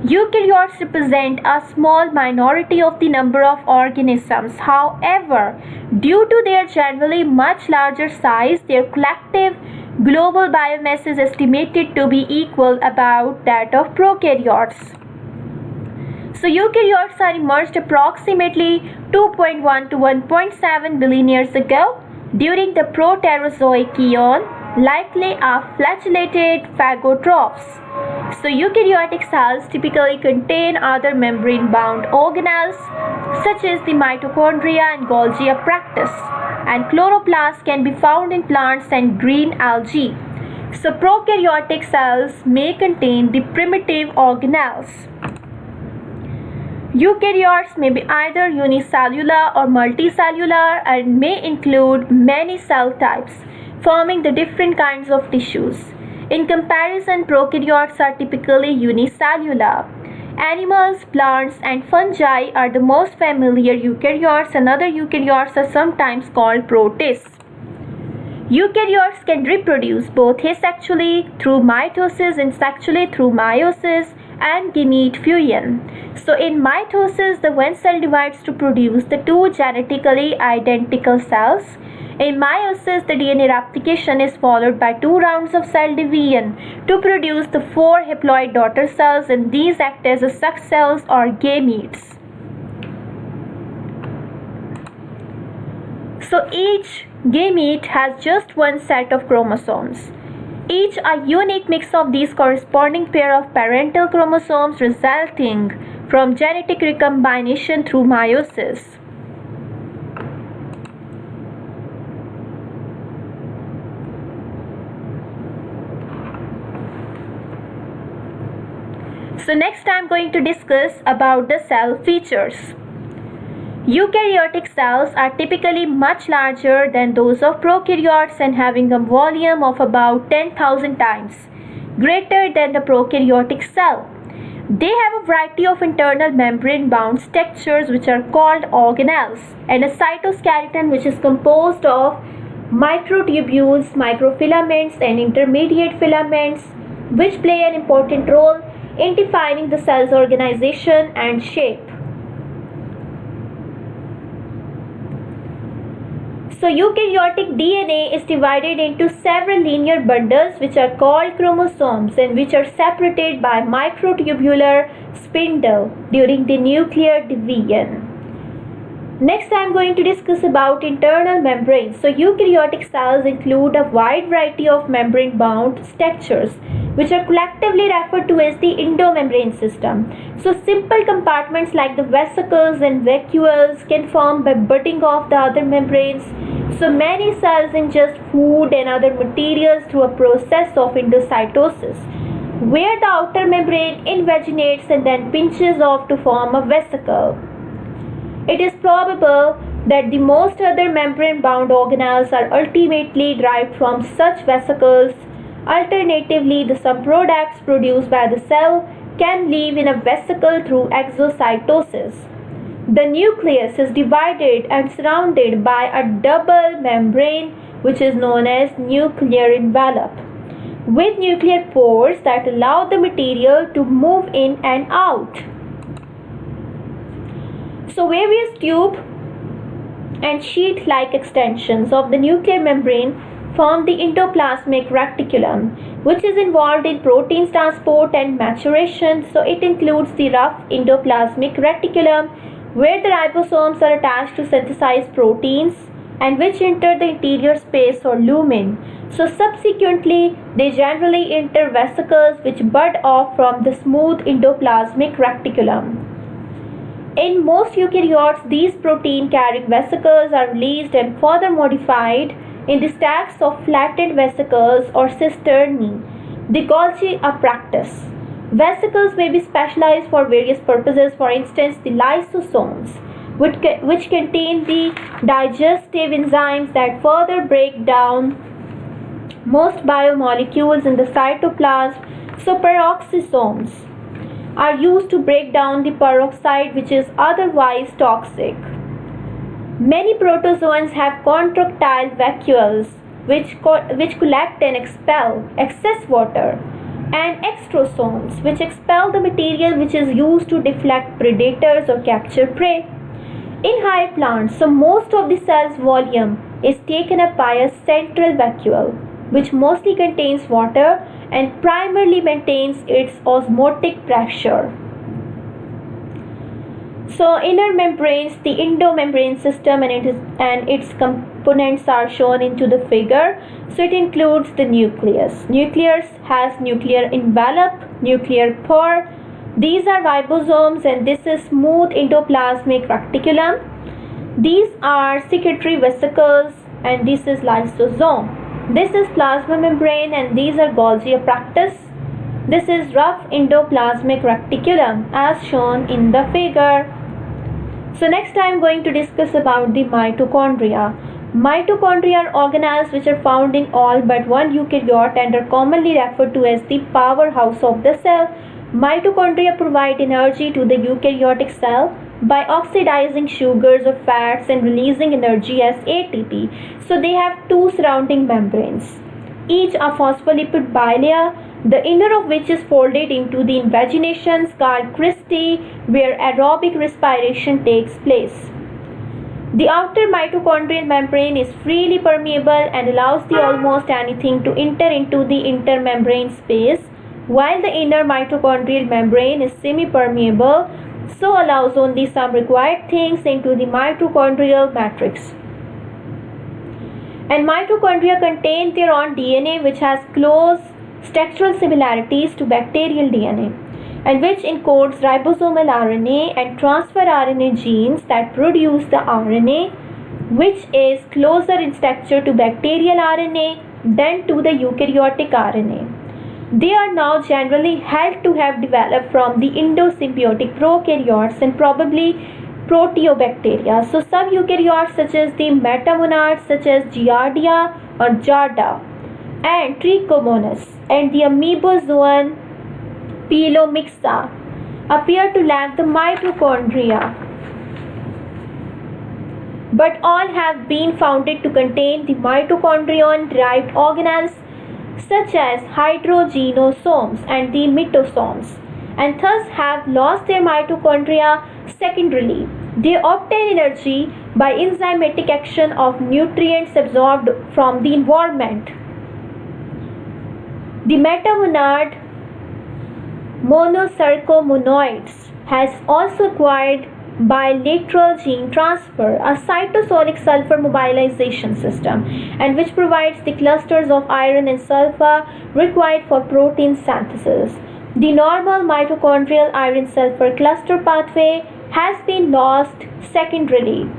Eukaryotes represent a small minority of the number of organisms. However, due to their generally much larger size, their collective global biomass is estimated to be equal about that of prokaryotes. So eukaryotes are emerged approximately 2.1 to 1.7 billion years ago during the Proterozoic Eon, likely are flagellated phagotrophs. So eukaryotic cells typically contain other membrane-bound organelles such as the mitochondria and Golgi apparatus, and chloroplasts can be found in plants and green algae. So prokaryotic cells may contain the primitive organelles. Eukaryotes may be either unicellular or multicellular and may include many cell types, forming the different kinds of tissues. In comparison, prokaryotes are typically unicellular. Animals, plants, and fungi are the most familiar eukaryotes, and other eukaryotes are sometimes called protists. Eukaryotes can reproduce both asexually through mitosis and sexually through meiosis and gamete fusion. So in mitosis, the one cell divides to produce the two genetically identical cells. In meiosis, the DNA replication is followed by 2 rounds of cell division to produce the 4 haploid daughter cells, and these act as sex cells or gametes. So each gamete has just one set of chromosomes. Each a unique mix of these corresponding pair of parental chromosomes resulting from genetic recombination through meiosis. So next I am going to discuss about the cell features. Eukaryotic cells are typically much larger than those of prokaryotes and having a volume of about 10,000 times greater than the prokaryotic cell. They have a variety of internal membrane-bound structures which are called organelles, and a cytoskeleton which is composed of microtubules, microfilaments, and intermediate filaments, which play an important role in defining the cell's organization and shape. So eukaryotic DNA is divided into several linear bundles which are called chromosomes and which are separated by microtubular spindle during the nuclear division. Next I am going to discuss about internal membranes. So eukaryotic cells include a wide variety of membrane bound structures which are collectively referred to as the endomembrane system. So simple compartments like the vesicles and vacuoles can form by budding off the other membranes. So many cells ingest food and other materials through a process of endocytosis, where the outer membrane invaginates and then pinches off to form a vesicle. It is probable that the most other membrane-bound organelles are ultimately derived from such vesicles. Alternatively, the subproducts produced by the cell can live in a vesicle through exocytosis. The nucleus is divided and surrounded by a double membrane which is known as nuclear envelope, with nuclear pores that allow the material to move in and out. So various tube and sheet-like extensions of the nuclear membrane form the endoplasmic reticulum, which is involved in proteins transport and maturation. So it includes the rough endoplasmic reticulum, where the ribosomes are attached to synthesize proteins and which enter the interior space or lumen. So subsequently, they generally enter vesicles which bud off from the smooth endoplasmic reticulum. In most eukaryotes, these protein-carrying vesicles are released and further modified in the stacks of flattened vesicles or cisternae, the Golgi apparatus. Vesicles may be specialized for various purposes, for instance, the lysosomes, which contain the digestive enzymes that further break down most biomolecules in the cytoplasm. So peroxisomes are used to break down the peroxide which is otherwise toxic. Many protozoans have contractile vacuoles which collect and expel excess water, and extrosomes which expel the material which is used to deflect predators or capture prey. In higher plants, so most of the cell's volume is taken up by a central vacuole which mostly contains water and primarily maintains its osmotic pressure. So inner membranes, the endomembrane system and its components are shown into the figure. So it includes the nucleus. Nucleus has nuclear envelope, nuclear pore. These are ribosomes and this is smooth endoplasmic reticulum. These are secretory vesicles and this is lysosome. This is plasma membrane and these are Golgi apparatus. This is rough endoplasmic reticulum as shown in the figure. So next I am going to discuss about the mitochondria. Mitochondria are organelles which are found in all but one eukaryote and are commonly referred to as the powerhouse of the cell. Mitochondria provide energy to the eukaryotic cell by oxidizing sugars or fats and releasing energy as ATP. So they have two surrounding membranes, each a phospholipid bilayer, the inner of which is folded into the invaginations called cristae, where aerobic respiration takes place. The outer mitochondrial membrane is freely permeable and allows the almost anything to enter into the intermembrane space, while the inner mitochondrial membrane is semi-permeable, so allows only some required things into the mitochondrial matrix. And mitochondria contain their own DNA which has close structural similarities to bacterial DNA and which encodes ribosomal RNA and transfer RNA genes that produce the RNA which is closer in structure to bacterial RNA than to the eukaryotic RNA. They are now generally held to have developed from the endosymbiotic prokaryotes and probably proteobacteria. So some eukaryotes such as the metamonads such as Giardia or Jarda and Trichomonas and the amoebozoan Pilomixa appear to lack the mitochondria, but all have been founded to contain the mitochondrion-derived organelles such as hydrogenosomes and the mitosomes, and thus have lost their mitochondria secondarily. They obtain energy by enzymatic action of nutrients absorbed from the environment. The metamonad Monocercomonoides has also acquired bilateral gene transfer, a cytosolic sulfur mobilization system, and which provides the clusters of iron and sulfur required for protein synthesis. The normal mitochondrial iron-sulfur cluster pathway has been lost secondarily.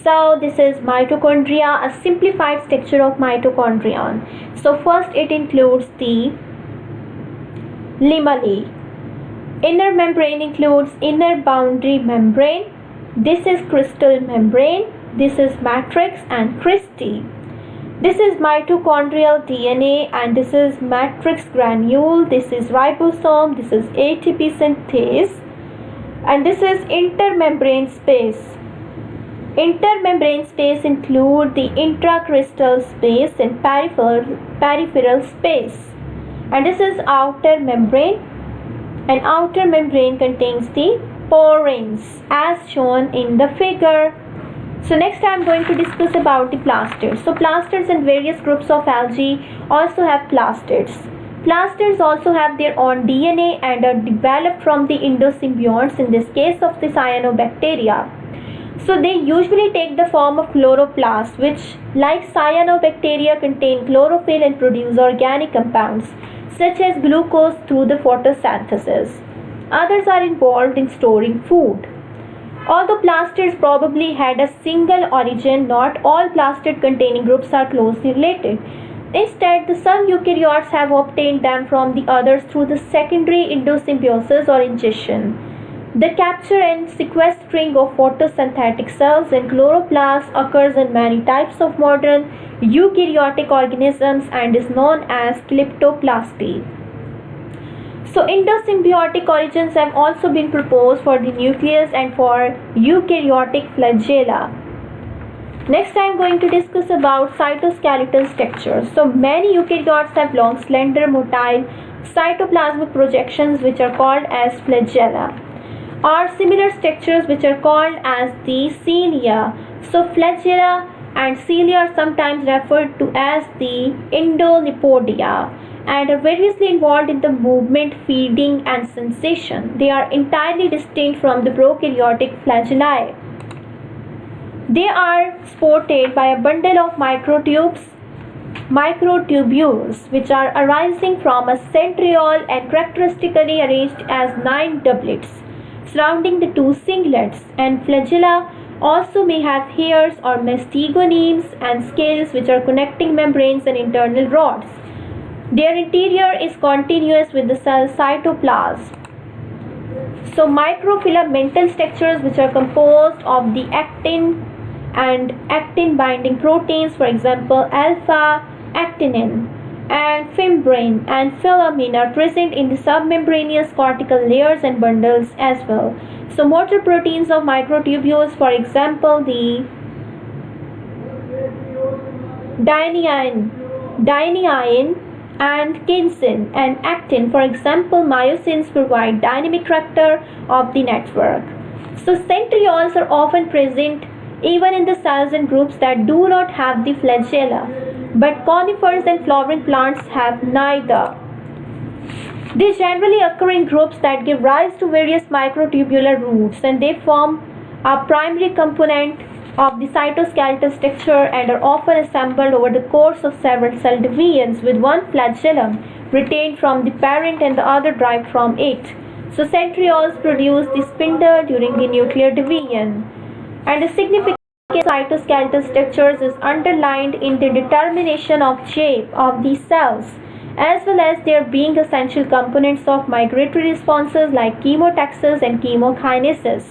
So this is mitochondria, a simplified structure of mitochondrion. So first it includes the limmae. Inner membrane includes inner boundary membrane. This is crystal membrane. This is matrix and cristae. This is mitochondrial DNA and this is matrix granule. This is ribosome. This is ATP synthase. And this is intermembrane space. Intermembrane space include the intracrystal space and peripheral space. And this is outer membrane. And outer membrane contains the porins as shown in the figure. So next I am going to discuss about the plastids. So plastids and various groups of algae also have plastids. Plastids also have their own DNA and are developed from the endosymbionts, in this case of the cyanobacteria. So they usually take the form of chloroplasts, which like cyanobacteria contain chlorophyll and produce organic compounds such as glucose through the photosynthesis. Others are involved in storing food. Although plastids probably had a single origin, not all plastid containing groups are closely related. Instead, some eukaryotes have obtained them from the others through the secondary endosymbiosis or ingestion. The capture and sequestering of photosynthetic cells and chloroplasts occurs in many types of modern eukaryotic organisms and is known as kleptoplasty. So endosymbiotic origins have also been proposed for the nucleus and for eukaryotic flagella. Next I am going to discuss about cytoskeletal structures. So many eukaryotes have long, slender, motile cytoplasmic projections which are called as flagella, or similar structures which are called as the cilia. So flagella and cilia are sometimes referred to as the endolipodia and are variously involved in the movement, feeding and sensation. They are entirely distinct from the prokaryotic flagellae. They are supported by a bundle of microtubules which are arising from a centriole and characteristically arranged as 9 doublets surrounding the 2 singlets, and flagella also may have hairs or mastigonemes and scales which are connecting membranes and internal rods. Their interior is continuous with the cell cytoplasm. So microfilamental structures which are composed of the actin and actin binding proteins, for example alpha-actinin and fimbrine and filamin, are present in the submembranous cortical layers and bundles as well. So motor proteins of microtubules, for example the dynein and kinsin, and actin, for example myosins, provide dynamic character of the network. So centrioles are often present even in the cells and groups that do not have the flagella, but conifers and flowering plants have neither. They generally occur in groups that give rise to various microtubular roots, and they form a primary component of the cytoskeletal structure and are often assembled over the course of several cell divisions, with one flagellum retained from the parent and the other derived from it. So centrioles produce the spindle during the nuclear division. And the significance of cytoskeletal structures is underlined in the determination of shape of these cells, as well as their being essential components of migratory responses like chemotaxis and chemokinesis.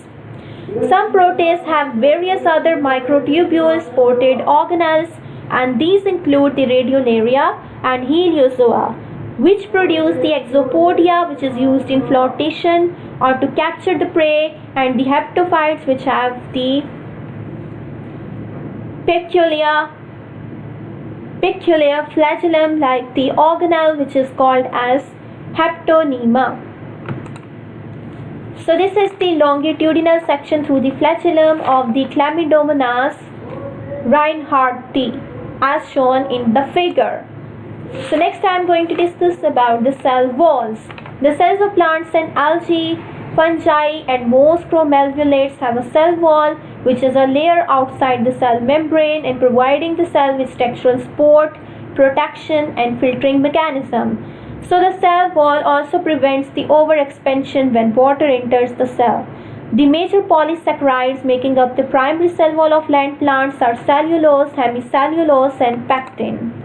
Some protists have various other microtubules supported organelles, and these include the radiolaria and heliozoa, which produce the exopodia, which is used in flotation or to capture the prey, and the haptophytes, which have the peculiar flagellum like the organelle, which is called as haptonema. So this is the longitudinal section through the flagellum of the Chlamydomonas reinhardti as shown in the figure. So next I am going to discuss about the cell walls. The cells of plants and algae, fungi and most chromalvulates have a cell wall, which is a layer outside the cell membrane and providing the cell with structural support, protection and filtering mechanism. So the cell wall also prevents the overexpansion when water enters the cell. The major polysaccharides making up the primary cell wall of land plants are cellulose, hemicellulose and pectin.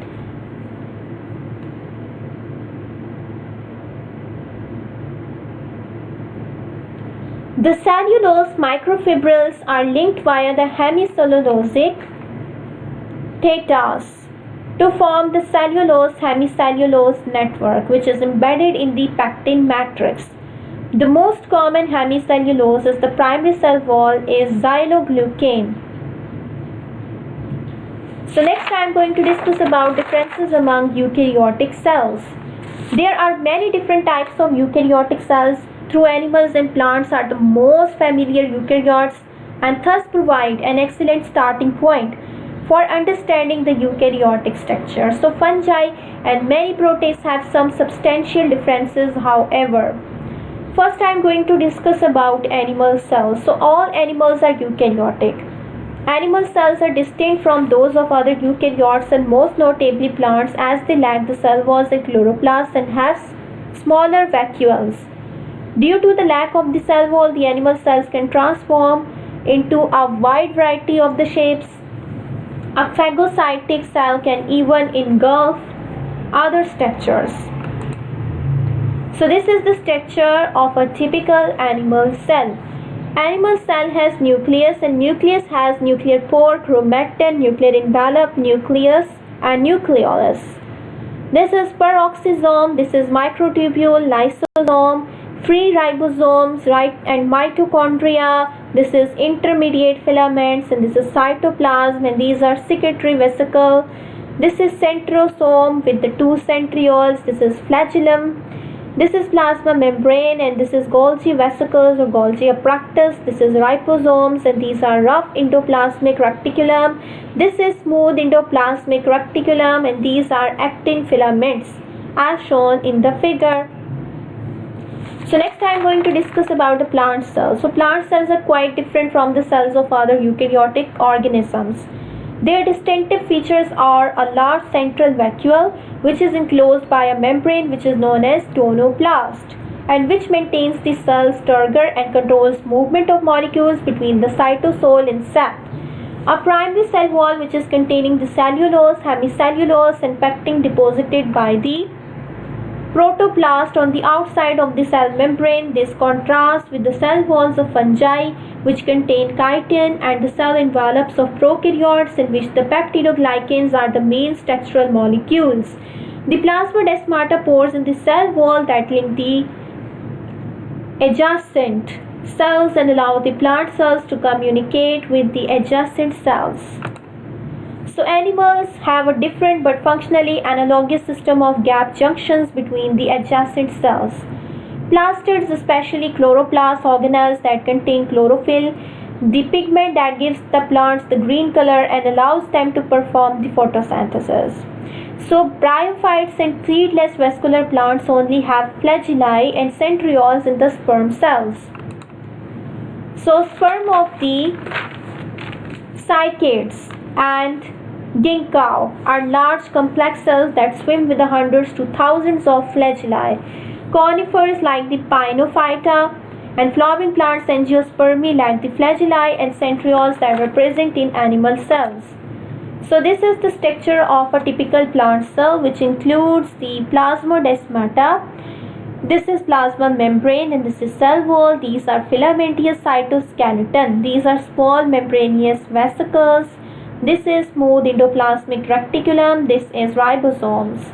The cellulose microfibrils are linked via the hemicellulosic thetaes to form the cellulose-hemicellulose network, which is embedded in the pectin matrix. The most common hemicellulose is the primary cell wall is xyloglucane. So next I am going to discuss about differences among eukaryotic cells. There are many different types of eukaryotic cells. Through animals and plants are the most familiar eukaryotes and thus provide an excellent starting point for understanding the eukaryotic structure. So fungi and many protists have some substantial differences however. First I am going to discuss about animal cells. So all animals are eukaryotic. Animal cells are distinct from those of other eukaryotes and most notably plants as they lack the cell walls and chloroplasts and have smaller vacuoles. Due to the lack of the cell wall, the animal cells can transform into a wide variety of the shapes. A phagocytic cell can even engulf other structures. So this is the structure of a typical animal cell. Animal cell has nucleus and nucleus has nuclear pore, chromatin, nuclear envelope, nucleus and nucleolus. This is peroxisome, this is microtubule, lysosome, free ribosomes, right, and mitochondria. This is intermediate filaments and this is cytoplasm and these are secretory vesicle. This is centrosome with the two centrioles. This is flagellum. This is plasma membrane and this is Golgi vesicles or Golgi apparatus. This is ribosomes and these are rough endoplasmic reticulum. This is smooth endoplasmic reticulum and these are actin filaments as shown in the figure. So next I am going to discuss about the plant cells. So plant cells are quite different from the cells of other eukaryotic organisms. Their distinctive features are a large central vacuole which is enclosed by a membrane which is known as tonoplast and which maintains the cell's turgor and controls movement of molecules between the cytosol and sap. A primary cell wall which is containing the cellulose, hemicellulose and pectin deposited by the protoplast on the outside of the cell membrane. This contrasts with the cell walls of fungi which contain chitin and the cell envelopes of prokaryotes in which the peptidoglycans are the main structural molecules. The plasmodesmata pores in the cell wall that link the adjacent cells and allow the plant cells to communicate with the adjacent cells. So animals have a different but functionally analogous system of gap junctions between the adjacent cells. Plastids, especially chloroplasts, organelles that contain chlorophyll, the pigment that gives the plants the green color and allows them to perform the photosynthesis. So bryophytes and seedless vascular plants only have flagellae and centrioles in the sperm cells. So sperm of the cycads and ginkgo are large complex cells that swim with hundreds to thousands of flagellae. Conifers like the Pinophyta and flowering plants angiospermi like the flagellae and centrioles that are present in animal cells. So this is the structure of a typical plant cell which includes the plasmodesmata. This is plasma membrane and this is cell wall. These are filamentous cytoskeleton. These are small membranous vesicles. This is smooth endoplasmic reticulum. This is ribosomes.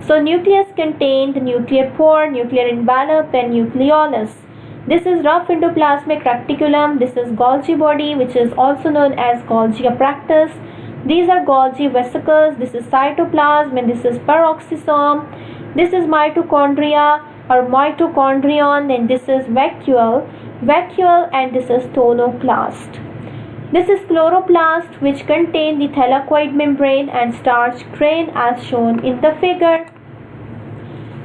So nucleus contains the nuclear pore, nuclear envelope and nucleolus. This is rough endoplasmic reticulum. This is Golgi body which is also known as Golgi apparatus. These are Golgi vesicles. This is cytoplasm and this is peroxisome. This is mitochondria or mitochondrion and this is vacuole vacuole, and this is tholoclast. This is chloroplast, which contain the thylakoid membrane and starch grain as shown in the figure.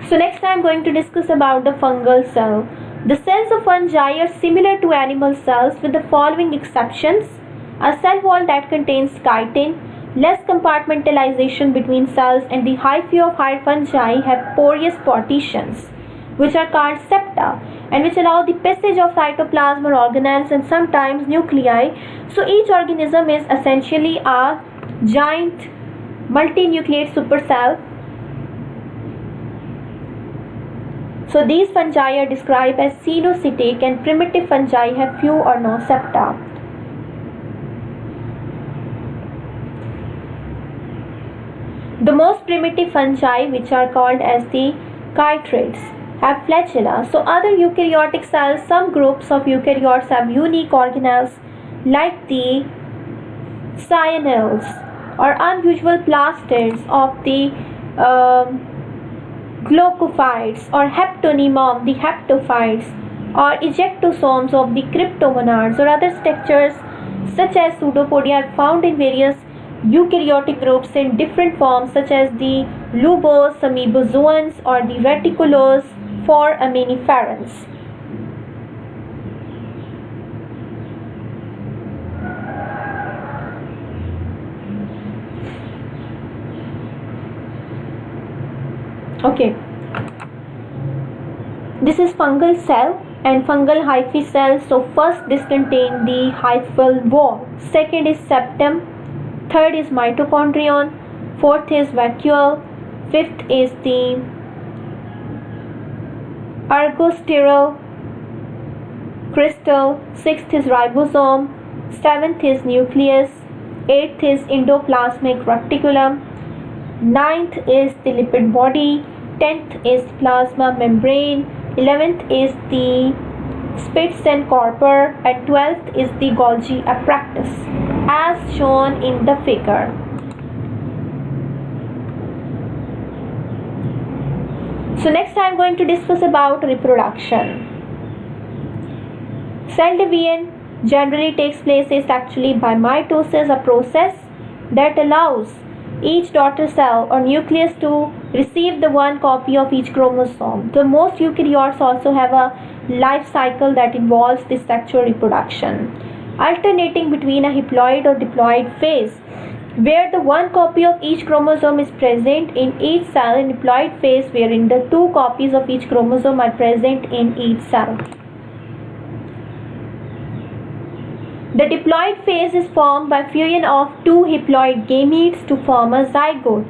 So next I am going to discuss about the fungal cell. The cells of fungi are similar to animal cells with the following exceptions: a cell wall that contains chitin, less compartmentalization between cells, and the hyphae of higher fungi have porous partitions, which are called septa, and which allow the passage of cytoplasm or organelles and sometimes nuclei. So each organism is essentially a giant multinucleate supercell. So these fungi are described as cenocytic, and primitive fungi have few or no septa. The most primitive fungi, which are called as the chytrids, have flagella. So other eukaryotic cells, some groups of eukaryotes have unique organelles like the cyanelles or unusual plastids of the glaucophytes, or heptonema of the heptophytes, or ejectosomes of the cryptomonads, or other structures such as pseudopodia are found in various eukaryotic groups in different forms, such as the lobose, amoebozoans, or the reticulose foraminiferans. Okay, this is fungal cell and fungal hyphae cells. So first, this contains the hyphal wall, second is septum, third is mitochondrion, fourth is vacuole, fifth is the ergosterol crystal, sixth is ribosome, seventh is nucleus, eighth is endoplasmic reticulum, ninth is the lipid body, 10th is plasma membrane, 11th is the spitz and corpor, and 12th is the Golgi apparatus as shown in the figure. So next I am going to discuss about reproduction. Cell division generally takes place asexually by mitosis, a process that allows each daughter cell or nucleus to receive the one copy of each chromosome. The most eukaryotes also have a life cycle that involves this sexual reproduction, alternating between a haploid or diploid phase, where the one copy of each chromosome is present in each cell, and diploid phase wherein the two copies of each chromosome are present in each cell. The diploid phase is formed by fusion of two haploid gametes to form a zygote,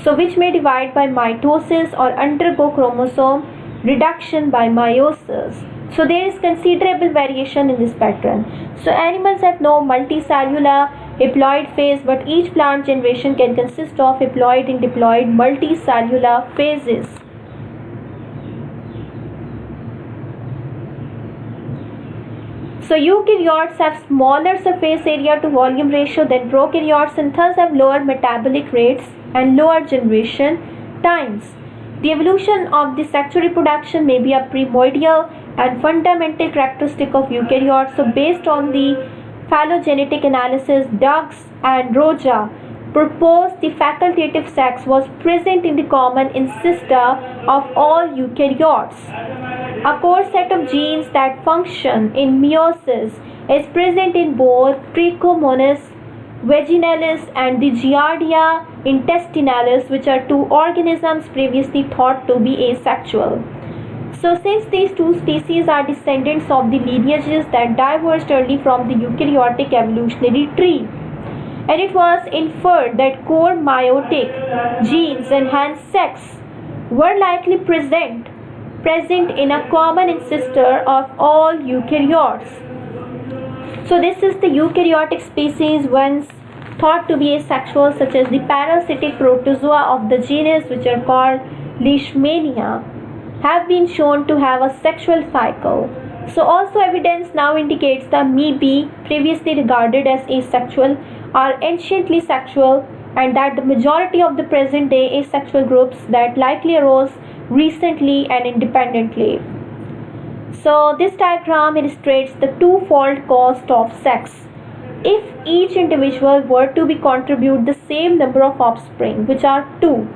so which may divide by mitosis or undergo chromosome reduction by meiosis. So there is considerable variation in this pattern. So animals have no multicellular haploid phase, but each plant generation can consist of haploid and diploid multicellular phases. So eukaryotes have smaller surface area to volume ratio than prokaryotes, and thus have lower metabolic rates and lower generation times. The evolution of the sexual reproduction may be a primordial and fundamental characteristic of eukaryotes. So based on the phylogenetic analysis, Duggs and Roja proposed the facultative sex was present in the common ancestor of all eukaryotes. A core set of genes that function in meiosis is present in both Trichomonas vaginalis and the Giardia intestinalis, which are two organisms previously thought to be asexual. So since these two species are descendants of the lineages that diverged early from the eukaryotic evolutionary tree, and it was inferred that core meiotic genes and hence sex were likely present in a common ancestor of all eukaryotes. So this is the eukaryotic species once thought to be asexual, such as the parasitic protozoa of the genus, which are called Leishmania, have been shown to have a sexual cycle. So also evidence now indicates the amoebae, previously regarded as asexual, are anciently sexual, and that the majority of the present day asexual groups that likely arose recently and independently. So this diagram illustrates the twofold cost of sex. If each individual were to be contribute the same number of offspring, which are 2.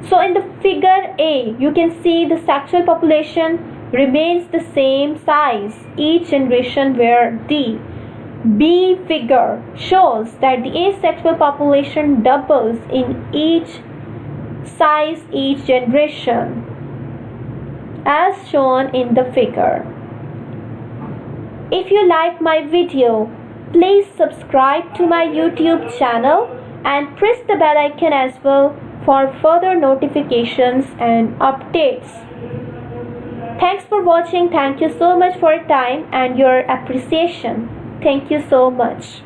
So in the figure A, you can see the sexual population remains the same size each generation, where the B figure shows that the asexual population doubles in each size each generation, as shown in the figure. If you like my video, please subscribe to my YouTube channel and press the bell icon as well for further notifications and updates. Thanks for watching. Thank you so much for your time and your appreciation. Thank you so much.